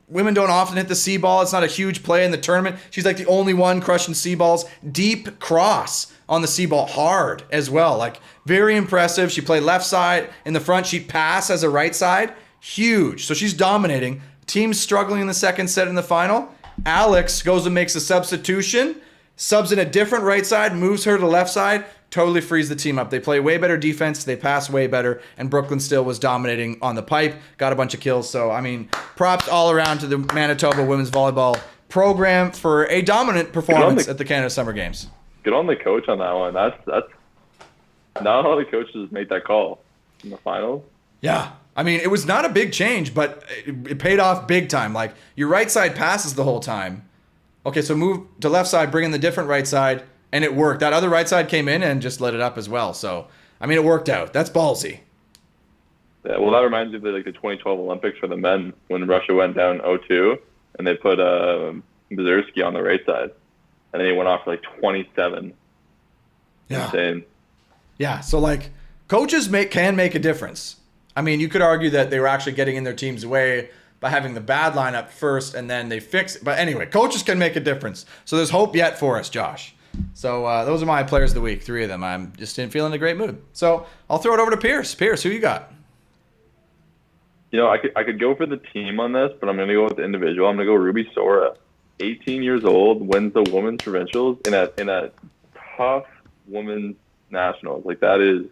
Women don't often hit the C ball. It's not a huge play in the tournament. She's like the only one crushing C balls. Deep cross on the C ball, hard as well. Like, very impressive. She played left side in the front. She'd pass as a right side. Huge. So she's dominating. Team's struggling in the second set in the final. Alex goes and makes a substitution, subs in a different right side, moves her to left side, totally frees the team up. They play way better defense. They pass way better. And Brooklyn still was dominating on the pipe. Got a bunch of kills. So, I mean, props all around to the Manitoba women's volleyball program for a dominant performance at the Canada Summer Games. Good on the coach on that one. That's not all the coaches make that call in the finals. Yeah. I mean, it was not a big change, but it paid off big time. Like, your right side passes the whole time. Okay, so move to left side, bring in the different right side, and it worked. That other right side came in and just lit it up as well. So, I mean, it worked out. That's ballsy. Yeah, well, that reminds me of the 2012 Olympics for the men when Russia went down 0-2, and they put Mazursky on the right side, and then he went off for like 27. Yeah. Insane. Yeah, so like, coaches can make a difference. I mean, you could argue that they were actually getting in their team's way by having the bad lineup first and then they fix it. But anyway, coaches can make a difference. So there's hope yet for us, Josh. So those are my Players of the Week, 3 of them. I'm just feeling a great mood. So I'll throw it over to Pierce. Pierce, who you got? You know, I could go for the team on this, but I'm going to go with the individual. I'm going to go Ruby Sora. 18 years old, wins the women's provincials in a tough women's nationals. Like, that is...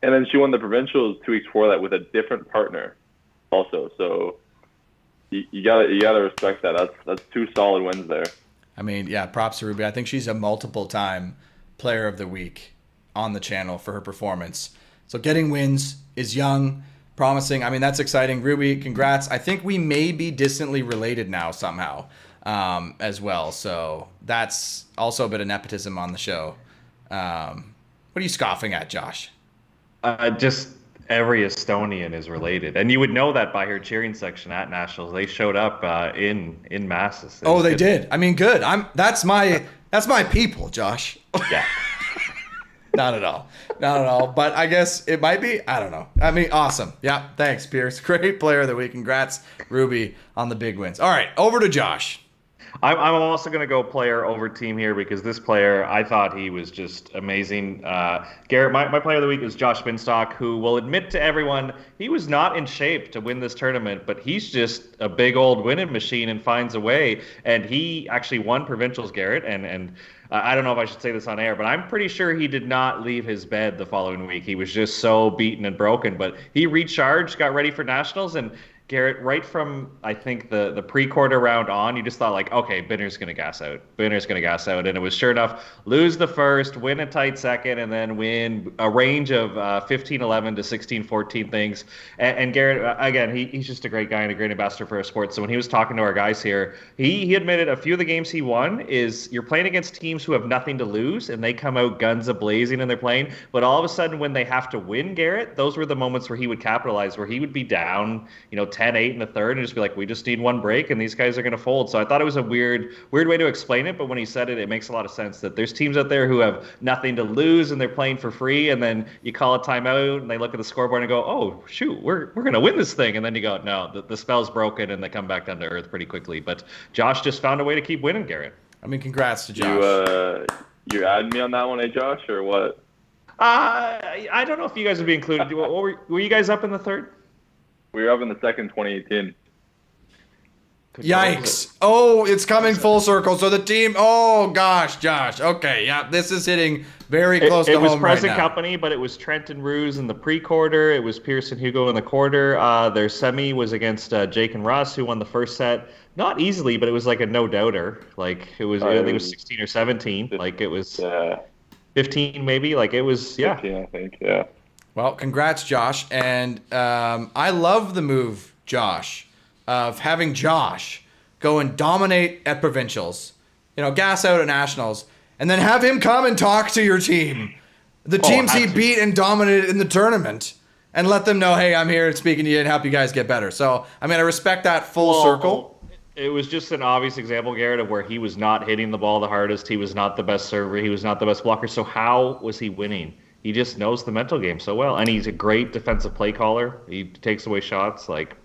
And then she won the provincials 2 weeks before that with a different partner also. So you gotta respect that. That's 2 solid wins there. I mean, yeah, props to Ruby. I think she's a multiple-time Player of the Week on the channel for her performance. So getting wins is young, promising. I mean, that's exciting. Ruby, congrats. I think we may be distantly related now somehow as well. So that's also a bit of nepotism on the show. What are you scoffing at, Josh? Just every Estonian is related, and you would know that by her cheering section at nationals. They showed up in masses. Oh, they did. I mean, good. That's my people, Josh. Yeah. Not at all. Not at all. But I guess it might be. I don't know. I mean, awesome. Yeah, thanks, Pierce. Great player of the week. Congrats, Ruby, on the big wins. All right, over to Josh. I'm also going to go player over team here because this player, I thought he was just amazing. Garrett, my player of the week is Josh Binstock, who will admit to everyone he was not in shape to win this tournament, but he's just a big old winning machine and finds a way. And he actually won provincials, Garrett, and I don't know if I should say this on air, but I'm pretty sure he did not leave his bed the following week. He was just so beaten and broken, but he recharged, got ready for nationals, and Garrett, right from, I think, the pre-quarter round on, you just thought, like, okay, Binner's going to gas out. Binner's going to gas out. And it was sure enough, lose the first, win a tight second, and then win a range of 15-11 to 16-14 things. And Garrett, again, he's just a great guy and a great ambassador for our sport. So when he was talking to our guys here, he admitted a few of the games he won is you're playing against teams who have nothing to lose, and they come out guns a-blazing and they're playing. But all of a sudden, when they have to win, Garrett, those were the moments where he would capitalize, where he would be down, 10-8 in the third and just be like, we just need one break and these guys are going to fold. So I thought it was a weird way to explain it, but when he said it, it makes a lot of sense that there's teams out there who have nothing to lose and they're playing for free, and then you call a timeout and they look at the scoreboard and go, oh shoot, we're going to win this thing, and then you go, no, the spell's broken, and they come back down to earth pretty quickly. But Josh just found a way to keep winning, Garrett. I mean, congrats to Josh. You add me on that one, Josh, or what? I don't know if you guys would be included. Were you guys up in the third? We were up in the second, 2018. Yikes. Oh, it's coming full circle. So the team, oh gosh, Josh. Okay, yeah, this is hitting very close to home right now. It was present company, but it was Trent and Ruse in the pre-quarter. It was Pierce and Hugo in the quarter. Their semi was against Jake and Russ, who won the first set. Not easily, but it was like a no-doubter. Like, it was, I think it was 16 or 17. Like, it was 15 maybe. Like, it was, 15, I think, yeah. Well, congrats, Josh. And I love the move, Josh, of having Josh go and dominate at provincials, gas out at nationals, and then have him come and talk to your team, the teams he beat and dominated in the tournament, and let them know, hey, I'm here speaking to you and help you guys get better. So, I mean, I respect that full circle. It was just an obvious example, Garrett, of where he was not hitting the ball the hardest. He was not the best server. He was not the best blocker. So how was he winning? He just knows the mental game so well, and he's a great defensive play caller. He takes away shots. Like,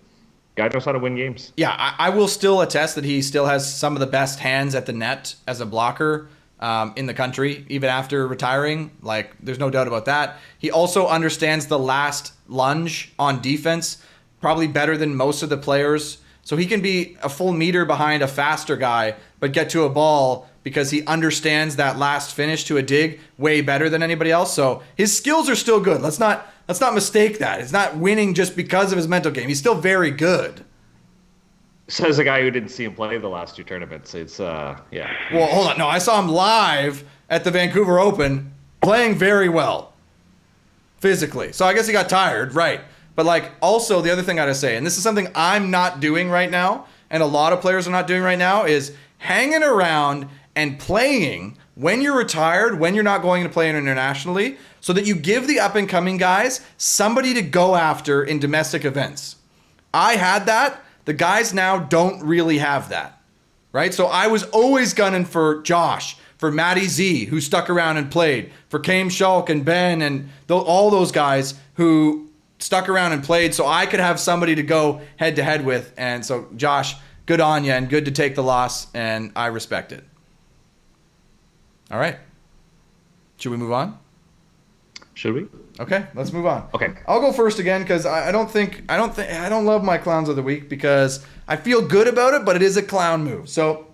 guy knows how to win games. Yeah, I will still attest that he still has some of the best hands at the net as a blocker in the country, even after retiring. Like, there's no doubt about that. He also understands the last lunge on defense probably better than most of the players. So he can be a full meter behind a faster guy, but get to a ball because he understands that last finish to a dig way better than anybody else. So his skills are still good. Let's not mistake that. It's not winning just because of his mental game. He's still very good. Says a guy who didn't see him play the last two tournaments. It's yeah. Well, hold on. No, I saw him live at the Vancouver Open playing very well physically. So I guess he got tired, right? But like, also the other thing I gotta say, and this is something I'm not doing right now, and a lot of players are not doing right now, is hanging around and playing when you're retired, when you're not going to play internationally, so that you give the up-and-coming guys somebody to go after in domestic events. I had that. The guys now don't really have that, right? So I was always gunning for Josh, for Matty Z, who stuck around and played, for Kame Schulk and Ben and all those guys who stuck around and played, so I could have somebody to go head-to-head with. And so, Josh, good on you, and good to take the loss, and I respect it. All right. Should we move on? Should we? Okay, let's move on. Okay. I'll go first again because I don't love my clowns of the week because I feel good about it, but it is a clown move. So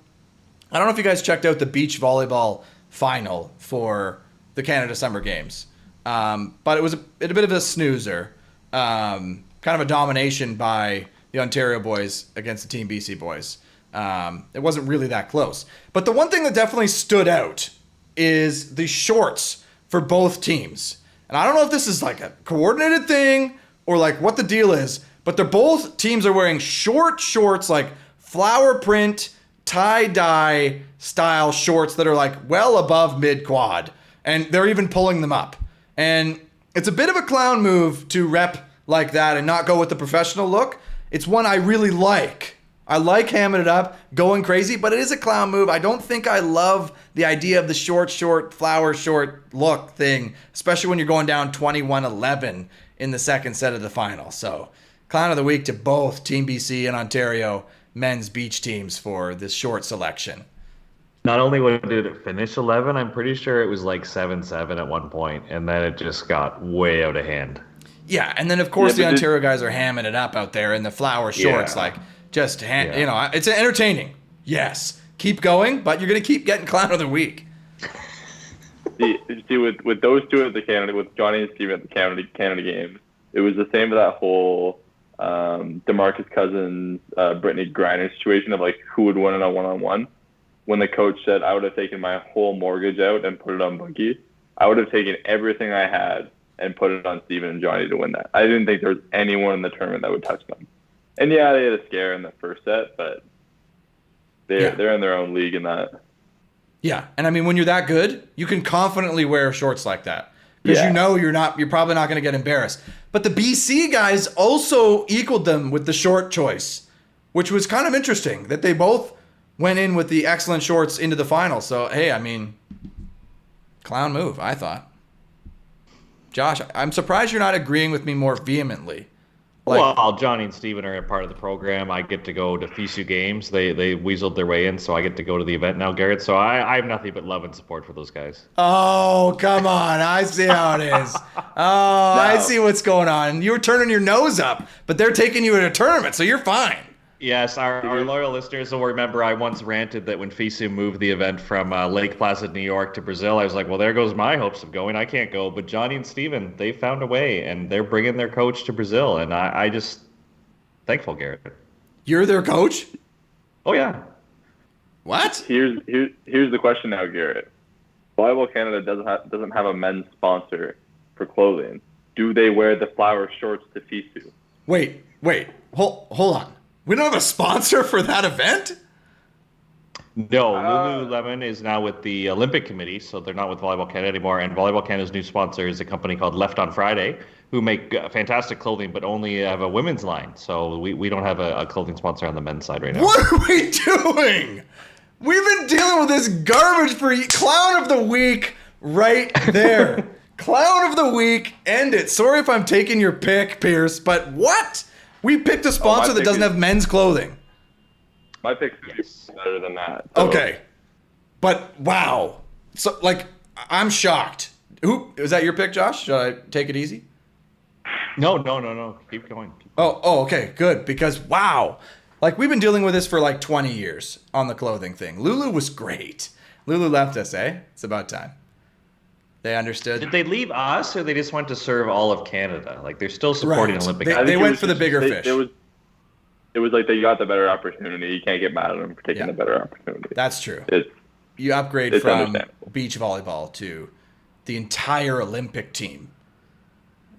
I don't know if you guys checked out the beach volleyball final for the Canada Summer Games, but it was a bit of a snoozer, kind of a domination by the Ontario boys against the Team BC boys. It wasn't really that close. But the one thing that definitely stood out is the shorts for both teams. And I don't know if this is like a coordinated thing or like what the deal is, but both teams are wearing short shorts, like flower print, tie-dye style shorts that are like well above mid-quad. And they're even pulling them up. And it's a bit of a clown move to rep like that and not go with the professional look. It's one I really like. I like hamming it up, going crazy, but it is a clown move. I don't think I love the idea of the short, flower short look thing, especially when you're going down 21-11 in the second set of the final. So, clown of the week to both Team BC and Ontario men's beach teams for this short selection. Not only did it finish 11, I'm pretty sure it was like 7-7 at one point, and then it just got way out of hand. Yeah, and then of course the Ontario guys are hamming it up out there in the flower shorts, it's entertaining. Yes, keep going, but you're gonna keep getting clown of the week. See, with those two at the Canada, with Johnny and Steven at the Canada games, it was the same with that whole DeMarcus Cousins, Brittany Griner situation of like who would win in a one-on-one. When the coach said I would have taken my whole mortgage out and put it on Bunky, I would have taken everything I had and put it on Steven and Johnny to win that. I didn't think there was anyone in the tournament that would touch them. And yeah, they had a scare in the first set, but they're in their own league in that. Yeah, and I mean when you're that good, you can confidently wear shorts like that because you know you're probably not going to get embarrassed. But the BC guys also equaled them with the short choice, which was kind of interesting that they both went in with the excellent shorts into the final. So hey, I mean, clown move, I thought. Josh, I'm surprised you're not agreeing with me more vehemently. Well, Johnny and Steven are a part of the program. I get to go to FISU games. They weaseled their way in, so I get to go to the event now, Garrett. So I have nothing but love and support for those guys. Oh, come on. I see how it is. I see what's going on. You were turning your nose up, but they're taking you in a tournament, so you're fine. Yes, our loyal listeners will remember I once ranted that when FISU moved the event from Lake Placid, New York to Brazil, I was like, well, there goes my hopes of going. I can't go. But Johnny and Steven, they found a way, and they're bringing their coach to Brazil. And I just thankful, Garrett. You're their coach? Oh, yeah. What? Here's the question now, Garrett. Volleyball Canada doesn't have a men's sponsor for clothing. Do they wear the flower shorts to FISU? Wait. Hold on. We don't have a sponsor for that event? No, Lululemon is now with the Olympic Committee, so they're not with Volleyball Canada anymore. And Volleyball Canada's new sponsor is a company called Left on Friday, who make fantastic clothing, but only have a women's line. So we don't have a clothing sponsor on the men's side right now. What are we doing? We've been dealing with this garbage for clown of the week right there. Clown of the week, end it. Sorry if I'm taking your pick, Pierce, but what? We picked a sponsor that doesn't have men's clothing. My pick is better than that. So. Okay. But wow. So I'm shocked. Who is that your pick, Josh? Should I take it easy? No. Keep going. Oh, okay, good. Because wow. We've been dealing with this for 20 years on the clothing thing. Lulu was great. Lulu left us, eh? It's about time. They understood. Did they leave us, or they just went to serve all of Canada? They're still supporting Olympic. They went for the bigger fish. It was like they got the better opportunity. You can't get mad at them for taking the better opportunity. That's true. You upgrade from beach volleyball to the entire Olympic team.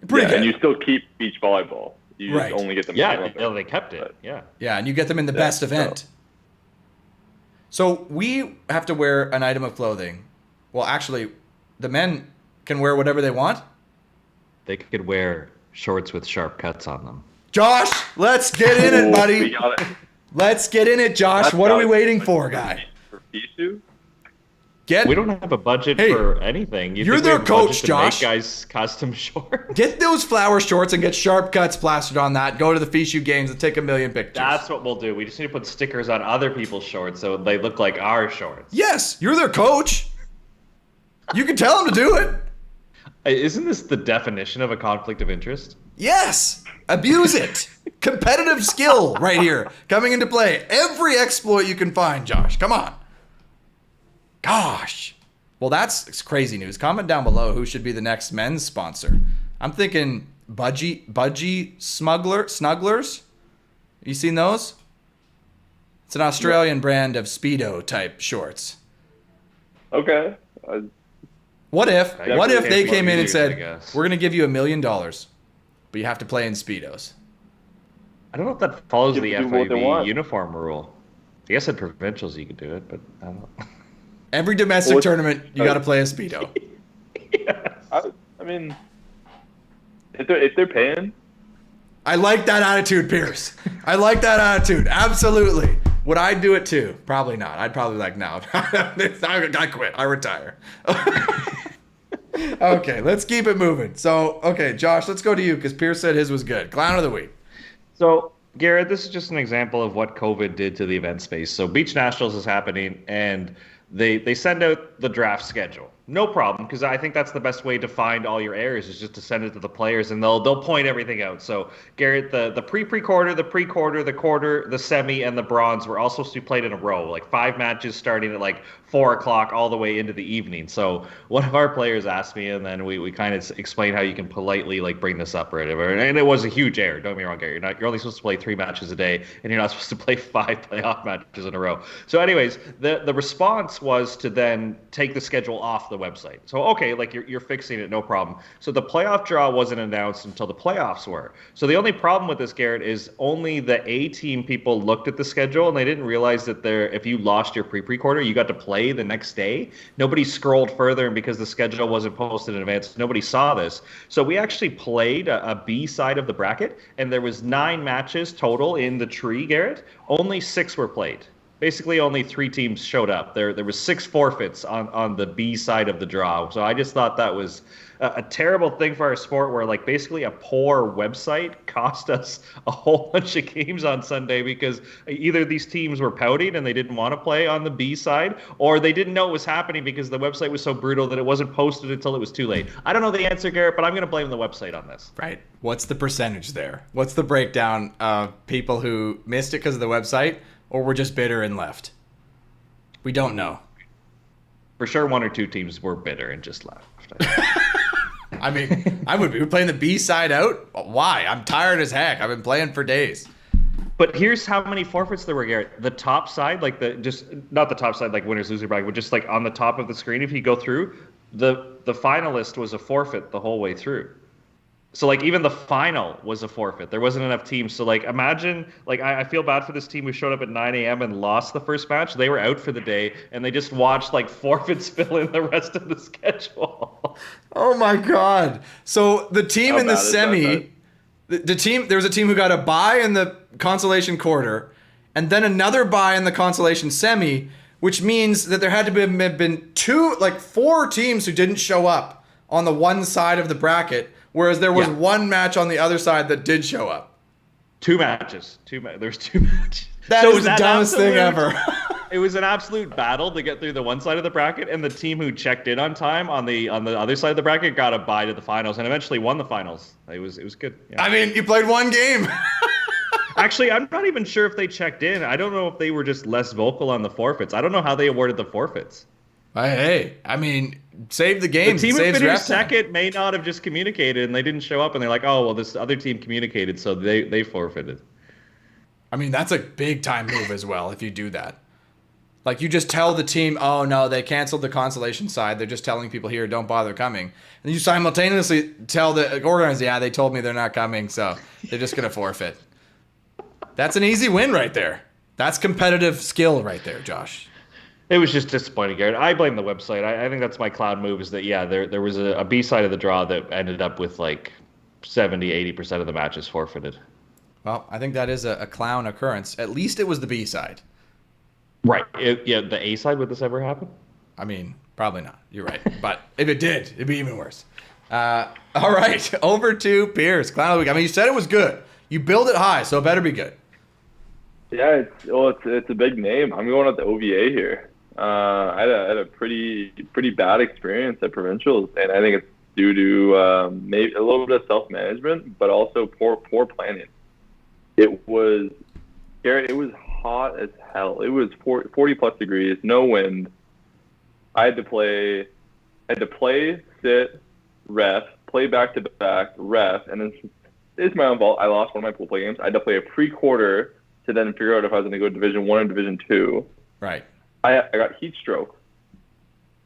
Pretty good. And you still keep beach volleyball. You just only get them. They kept it. Yeah, and you get them in the best event. So we have to wear an item of clothing. Well, actually, the men can wear whatever they want? They could wear shorts with sharp cuts on them. Josh, let's get in it, buddy. We got it. Let's get in it, Josh. What are we waiting for, guy? For FISU? We don't have a budget for anything. You're their coach, Josh. Make guys custom shorts. Get those flower shorts and get sharp cuts plastered on that. Go to the FISU games and take a million pictures. That's what we'll do. We just need to put stickers on other people's shorts so they look like our shorts. Yes, you're their coach. You can tell them to do it. Isn't this the definition of a conflict of interest? Yes. Abuse it. Competitive skill right here coming into play. Every exploit you can find, Josh. Come on. Gosh. Well, that's crazy news. Comment down below who should be the next men's sponsor. I'm thinking Budgie Snugglers. You seen those? It's an Australian brand of Speedo type shorts. Okay. What if they came in and said, we're going to give you $1 million, but you have to play in Speedos? I don't know if that follows the FIV uniform rule. I guess at provincials you could do it, but I don't know. Every domestic tournament, you got to play a Speedo. I mean, if they're paying. I like that attitude, Pierce. I like that attitude. Absolutely. Would I do it too? Probably not. I'd probably like, no. I quit. I retire. Okay, let's keep it moving. So, okay, Josh, let's go to you because Pierce said his was good. Clown of the week. So, Garrett, this is just an example of what COVID did to the event space. So, Beach Nationals is happening, and they send out the draft schedule. No problem, because I think that's the best way to find all your errors is just to send it to the players, and they'll point everything out. So, Garrett, the pre-quarter, the pre-quarter, the quarter, the semi, and the bronze were all supposed to be played in a row, like 5 matches starting at like 4 o'clock all the way into the evening. So one of our players asked me, and then we kind of explained how you can politely like bring this up or whatever. And it was a huge error. Don't get me wrong, Garrett. You're only supposed to play 3 matches a day, and you're not supposed to play 5 playoff matches in a row. So, anyways, the response was to then take the schedule off the website. So okay, like you're fixing it, no problem. So the playoff draw wasn't announced until the playoffs were. So the only problem with this, Garrett, is only the A team people looked at the schedule and they didn't realize that if you lost your pre-quarter, you got to play the next day. Nobody scrolled further, and because the schedule wasn't posted in advance, nobody saw this. So we actually played a B side of the bracket, and there was 9 matches total in the tree, Garrett. Only 6 were played. Basically, only 3 teams showed up. There was 6 forfeits on the B side of the draw. So I just thought that was a terrible thing for our sport, where like basically a poor website cost us a whole bunch of games on Sunday because either these teams were pouting and they didn't want to play on the B side, or they didn't know it was happening because the website was so brutal that it wasn't posted until it was too late. I don't know the answer, Garrett, but I'm going to blame the website on this. Right. What's the percentage there? What's the breakdown of people who missed it because of the website, or were just bitter and left? We don't know. For sure, 1 or 2 teams were bitter and just left. I mean, I would be playing the B side out. Why? I'm tired as heck. I've been playing for days. But here's how many forfeits there were, Garrett. The top side, like not the top side, like winners, loser bracket, but just like on the top of the screen, if you go through, the finalist was a forfeit the whole way through. So, like, even the final was a forfeit. There wasn't enough teams. So, like, imagine, like, I feel bad for this team who showed up at 9 a.m. and lost the first match. They were out for the day, and they just watched, like, forfeits fill in the rest of the schedule. Oh, my God. So, the team in the semi, the team, there was a team who got a bye in the consolation quarter, and then another bye in the consolation semi, which means that there had to have been 4 teams who didn't show up on the one side of the bracket, whereas there was one match on the other side that did show up. 2 matches. There's 2 matches. That is the dumbest thing ever. It was an absolute battle to get through the one side of the bracket, and the team who checked in on time on the other side of the bracket got a bye to the finals and eventually won the finals. It was good. Yeah. I mean, you played 1 game. Actually, I'm not even sure if they checked in. I don't know if they were just less vocal on the forfeits. I don't know how they awarded the forfeits. Hey, I mean, save the game. The team who finished second may not have just communicated, and they didn't show up, and they're like, oh, well, this other team communicated, so they forfeited. I mean, that's a big-time move as well, if you do that. Like, you just tell the team, oh, no, they canceled the consolation side. They're just telling people here, don't bother coming. And you simultaneously tell the organizer, yeah, they told me they're not coming, so they're just going to forfeit. That's an easy win right there. That's competitive skill right there, Josh. It was just disappointing, Garrett. I blame the website. I think that's my cloud move is that, yeah, there was a B side of the draw that ended up with like 70, 80% of the matches forfeited. Well, I think that is a clown occurrence. At least it was the B side. Right. The A side, would this ever happen? I mean, probably not. You're right. But if it did, it'd be even worse. All right, over to Pierce. Clown of the week. I mean, you said it was good. You build it high, so it better be good. Yeah, it's a big name. I'm going with the OVA here. I had a pretty bad experience at provincials, and I think it's due to maybe a little bit of self-management, but also poor planning. It was, Garrett, it was hot as hell. It was 40 plus degrees, no wind. I had to play, sit, ref, play back to back, ref, and then it's my own fault. I lost one of my pool play games. I had to play a pre-quarter to then figure out if I was going to go Division 1 or Division 2. Right. I got heat stroke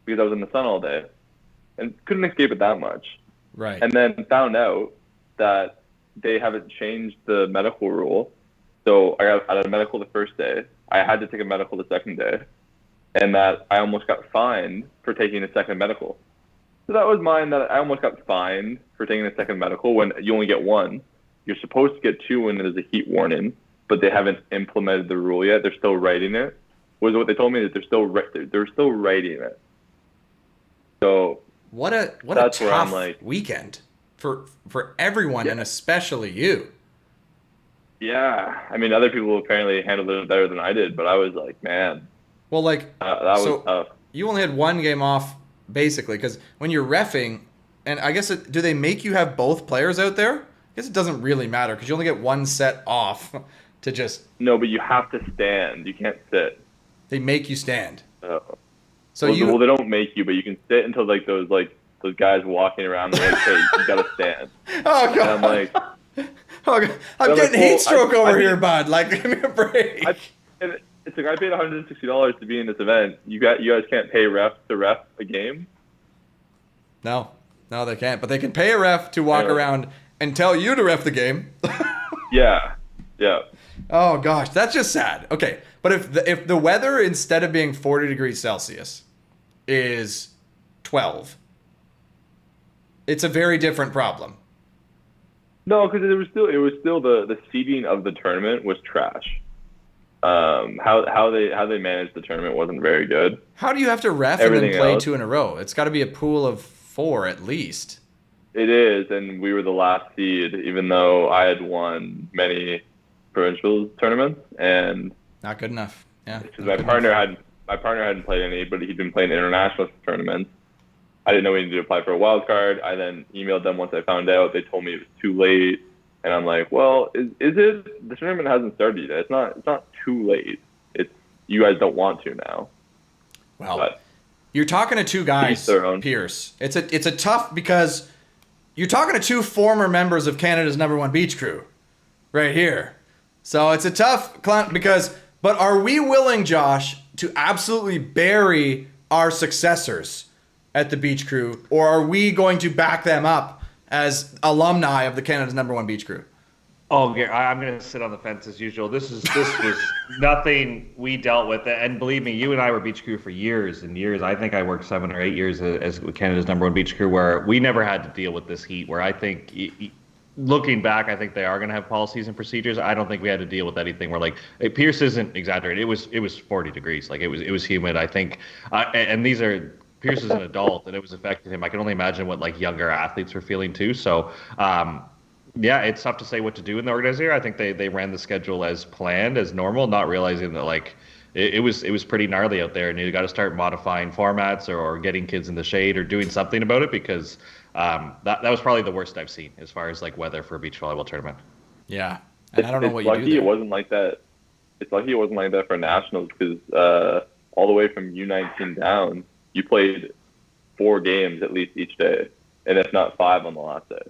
because I was in the sun all day and couldn't escape it that much. Right. And then found out that they haven't changed the medical rule. So I had a medical the first day. I had to take a medical the second day. And that I almost got fined for taking a second medical. So that was mine, that I almost got fined for taking a second medical when you only get one. you're supposed to get 2 when there's a heat warning, but they haven't implemented the rule yet. They're still writing it. Was what they told me, that they're still writing it. So what a that's where I'm tough like, weekend for everyone, and especially you. Yeah, I mean, other people apparently handled it better than I did, but I was like, man, Well, like, that was tough. You only had one game off, basically, because when you're reffing, and I guess, do they make you have both players out there? I guess it doesn't really matter, because you only get one set off to just... No, but you have to stand. You can't sit. They make you stand. So well, they don't make you, but you can sit until like those guys walking around. They're like, hey, you gotta stand. Oh, God. And I'm like... Oh, God. I'm getting heat stroke over here, bud. Like, give me a break. It's like, I paid $160 to be in this event. You guys can't pay refs to ref a game? No, they can't. But they can pay a ref to walk around and tell you to ref the game. Yeah. Oh gosh, that's just sad. Okay, but if the weather, instead of being 40 degrees Celsius, is 12, it's a very different problem. No, because it was still the seeding of the tournament was trash. How they managed the tournament wasn't very good. How do you have to ref Everything and then play else, 2 in a row? It's got to be a pool of 4 at least. It is, and we were the last seed, even though I had won many provincial tournaments, and Not good enough. Yeah. because my partner hadn't played any, but he'd been playing international tournaments. I didn't know we needed to apply for a wild card. I then emailed them once I found out. They told me it was too late, and I'm like, well, is it? The tournament hasn't started yet. It's not too late. It's you guys don't want to now. Well, But you're talking to 2 guys, each their own. Pierce. It's a tough, because you're talking to 2 former members of Canada's #1 beach crew, right here. So it's a tough because. But are we willing, Josh, to absolutely bury our successors at the beach crew, or are we going to back them up as alumni of the Canada's #1 beach crew? Oh, I'm going to sit on the fence as usual. This was nothing we dealt with, and believe me, you and I were beach crew for years and years. I think I worked 7 or 8 years as Canada's #1 beach crew, where we never had to deal with this heat. Where I think, looking back, I think they are going to have policies and procedures. I don't think we had to deal with anything where, like, Pierce isn't exaggerating. It was 40 degrees, like it was humid. I think, and these are. Pierce is an adult, and it was affecting him. I can only imagine what like younger athletes were feeling too. So, yeah, it's tough to say what to do in the organizer. I think they ran the schedule as planned, as normal, not realizing that like it was pretty gnarly out there, and you got to start modifying formats or getting kids in the shade or doing something about it, because that was probably the worst I've seen as far as like weather for a beach volleyball tournament. Yeah, and I don't know what you do. It's lucky it wasn't like that. It's lucky it wasn't like that for nationals, because all the way from U19 down, you played 4 games at least each day, and if not 5 on the last day.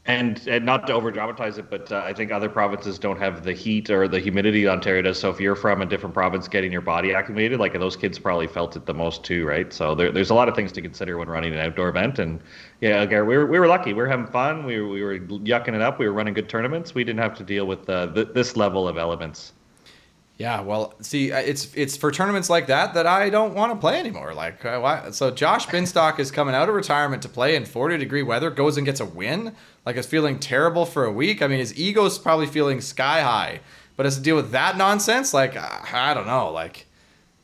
And not to over dramatize it, but I think other provinces don't have the heat or the humidity Ontario does. So if you're from a different province, getting your body acclimated, like those kids probably felt it the most too, right? So there's a lot of things to consider when running an outdoor event. And yeah, Gary, we were lucky. We were having fun. We were yucking it up. We were running good tournaments. We didn't have to deal with this level of elements. Yeah, well, see, it's for tournaments like that I don't want to play anymore. Like, why? So Josh Binstock is coming out of retirement to play in 40-degree weather, goes and gets a win. Like, is feeling terrible for a week. I mean, his ego's probably feeling sky high, but has to deal with that nonsense. Like, I don't know. Like,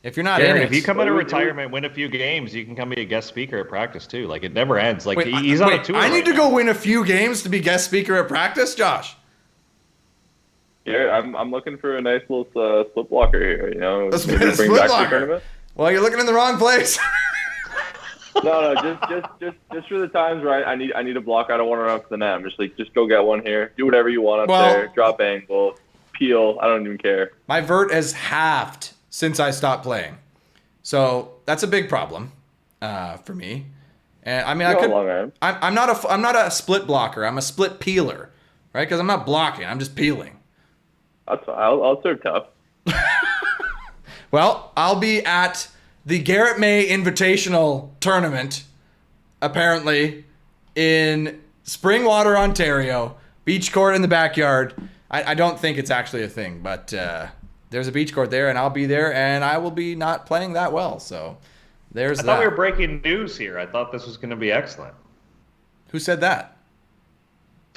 if you're not in it, if you come out of retirement, win a few games, you can come be a guest speaker at practice too. Like, it never ends. Like, he's on a tour. I need to go win a few games to be guest speaker at practice, Josh. Yeah, I'm looking for a nice little split blocker here. You know, A maybe split back to the blocker. tournament. Well, you're looking in the wrong place. No, just for the times where I need a block. I don't want to run up to the net. I'm just go get one here. Do whatever you want up there. Drop angle, peel. I don't even care. My vert has halved since I stopped playing, so that's a big problem for me. And I mean, I'm not a split blocker. I'm a split peeler, right? Because I'm not blocking. I'm just peeling. That's fine. I'll serve tough. Well, I'll be at the Garrett May Invitational Tournament, apparently, in Springwater, Ontario. Beach court in the backyard. I don't think it's actually a thing, but there's a beach court there, and I'll be there, and I will be not playing that well. So there's that. I thought we were breaking news here. I thought this was going to be excellent. Who said that?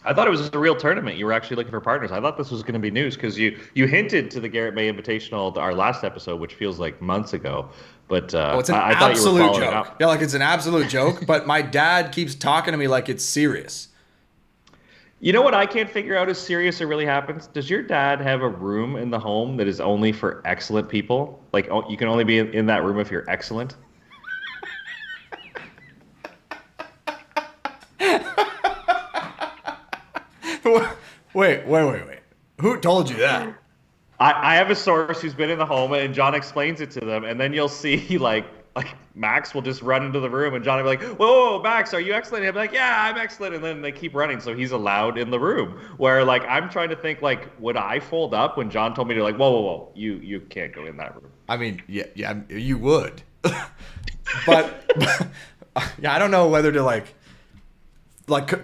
I thought it was a real tournament. You were actually looking for partners. I thought this was going to be news because you hinted to the Garrett May Invitational, our last episode, which feels like months ago. But It's an I thought you were absolute following joke. up. Yeah, like it's an absolute joke. But my dad keeps talking to me like it's serious. You know what I can't figure out is serious or really happens? Does your dad have a room in the home that is only for excellent people? Like, you can only be in that room if you're excellent? Wait. Who told you that? I have a source who's been in the home, and John explains it to them, and then you'll see like Max will just run into the room, and John will be like, "Whoa, Max, are you excellent?" He'll be like, "Yeah, I'm excellent," and then they keep running, so he's allowed in the room. Where like I'm trying to think like, would I fold up when John told me to like, "Whoa, you can't go in that room." I mean, yeah, you would, but yeah, I don't know whether to like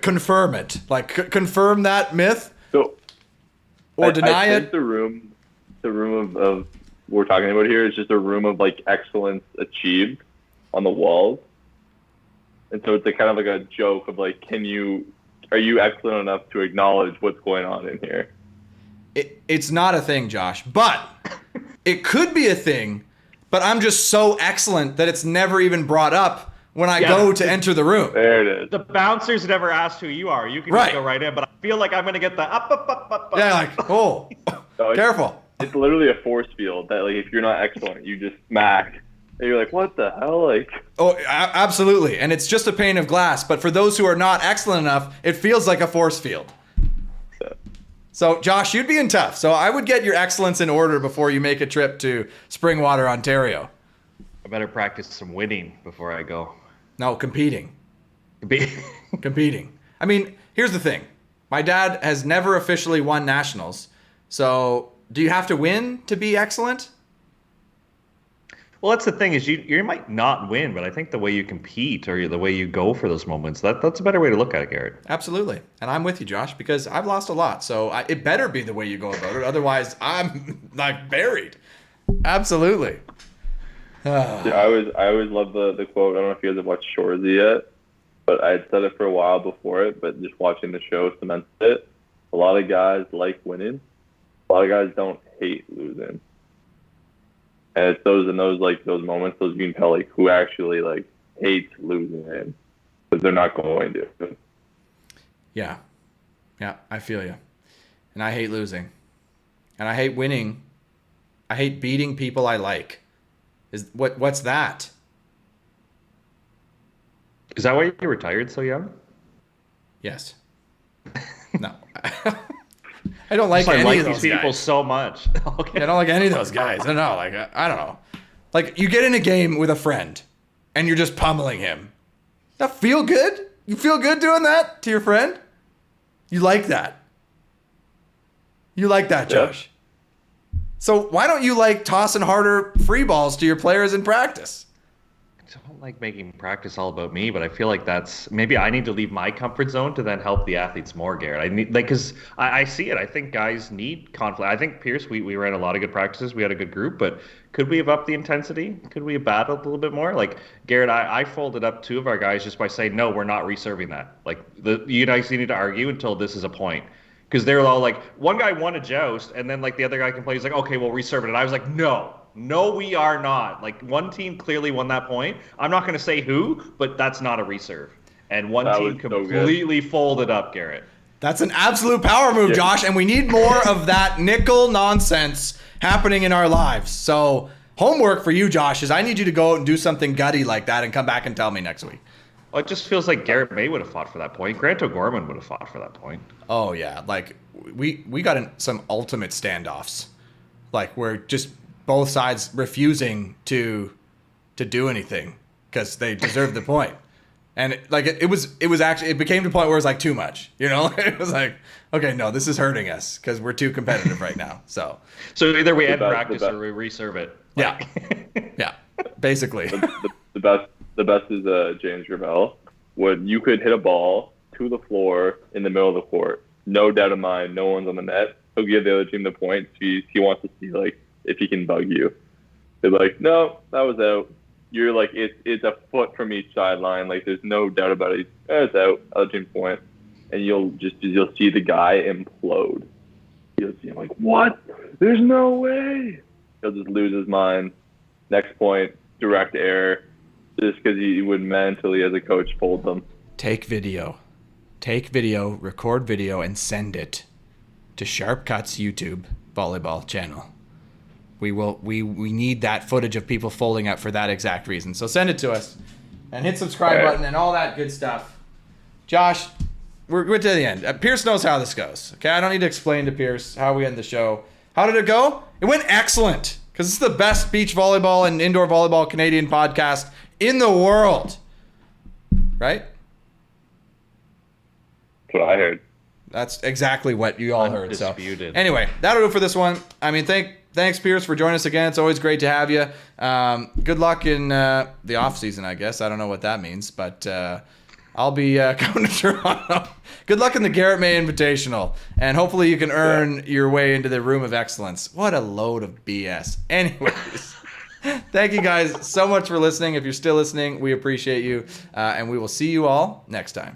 confirm it, confirm that myth, So, or I deny think it. the room of we're talking about here is just a room of like excellence achieved on the walls, and so it's a kind of like a joke of like, are you excellent enough to acknowledge what's going on in here? It's not a thing, Josh, but it could be a thing. But I'm just so excellent that it's never even brought up when I go to enter the room. There it is. The bouncers never asked who you are. You can Right. just go right in, but I feel like I'm gonna get the up. Yeah, like, oh, No, careful. It's literally a force field that like if you're not excellent, you just smack. And you're like, what the hell? Like, Oh, absolutely. And it's just a pane of glass. But for those who are not excellent enough, it feels like a force field. So, Josh, you'd be in tough. So I would get your excellence in order before you make a trip to Springwater, Ontario. I better practice some winning before I go. No, competing. Be- Competing. I mean, here's the thing. My dad has never officially won nationals. So do you have to win to be excellent? Well, that's the thing is you might not win, but I think the way you compete or the way you go for those moments, that's a better way to look at it, Garrett. Absolutely. And I'm with you, Josh, because I've lost a lot. So it better be the way you go about it. Otherwise, I'm like buried. Absolutely. I always love the quote. I don't know if you guys have watched Shoresy yet, but I had said it for a while before it, but just watching the show cements it. A lot of guys like winning. A lot of guys don't hate losing. And it's those moments, those you can tell like who actually like hates losing it because they're not going to. Yeah, I feel you. And I hate losing. And I hate winning. I hate beating people I like. What's that? Is that why you retired so young? Yes. No. I don't like I any like of those these people guys. so much. Okay. I don't like any of those guys. I don't know. Like I don't know. Like you get in a game with a friend, and you're just pummeling him. That feel good? You feel good doing that to your friend? You like that? You like that, Yeah. Josh? So why don't you like tossing harder free balls to your players in practice? I don't like making practice all about me, but I feel like that's maybe I need to leave my comfort zone to then help the athletes more, Garrett. I need because I see it. I think guys need conflict. I think Pierce, we ran a lot of good practices. We had a good group, but could we have upped the intensity? Could we have battled a little bit more? Like Garrett, I folded up two of our guys just by saying no, we're not reserving that. Like you guys need to argue until this is a point. Because they're all like, one guy won a joust, and then like the other guy can play. He's like, okay, we'll reserve it. And I was like, no, we are not. Like one team clearly won that point. I'm not going to say who, but that's not a reserve. And one That team was so completely folded up, Garrett. That's an absolute power move, Josh, and we need more of that nickel nonsense happening in our lives. So homework for you, Josh, is I need you to go out and do something gutty like that and come back and tell me next week. Well, it just feels like Garrett May would have fought for that point. Grant O'Gorman would have fought for that point. Oh yeah, like we got in some ultimate standoffs, like we're just both sides refusing to do anything because they deserved the point, and it was actually it became to the point where it was like too much, you know. It was like, okay, no, this is hurting us because we're too competitive right now. So either we end best- practice the best. or we reserve it. yeah, yeah, basically. The best is James Gravel. When you could hit a ball to the floor in the middle of the court, no doubt in mind, no one's on the net. He'll give the other team the point. He wants to see like if he can bug you. They're like, no, that was out. You're like, it's a foot from each sideline. Like there's no doubt about it. It's out. Other team's point. and you'll see the guy implode. You'll see him like, what? There's no way. He'll just lose his mind. Next point, direct error, just because he would mentally, as a coach, fold them. Take video, record video, and send it to Sharp Cuts YouTube volleyball channel. We need that footage of people folding up for that exact reason. So send it to us, and hit subscribe button and all that good stuff. Josh, we're to the end. Pierce knows how this goes. Okay, I don't need to explain to Pierce how we end the show. How did it go? It went excellent, because it's the best beach volleyball and indoor volleyball Canadian podcast in the world. Right? That's what I heard. That's exactly what you all heard. So Undisputed. anyway, that'll do it for this one. I mean, thanks, Pierce, for joining us again. It's always great to have you. Good luck in the off season, I guess. I don't know what that means, but I'll be coming to Toronto. Good luck in the Garrett May Invitational, and hopefully you can earn your way into the Room of Excellence. What a load of BS. Anyways, thank you guys so much for listening. If you're still listening, we appreciate you, and we will see you all next time.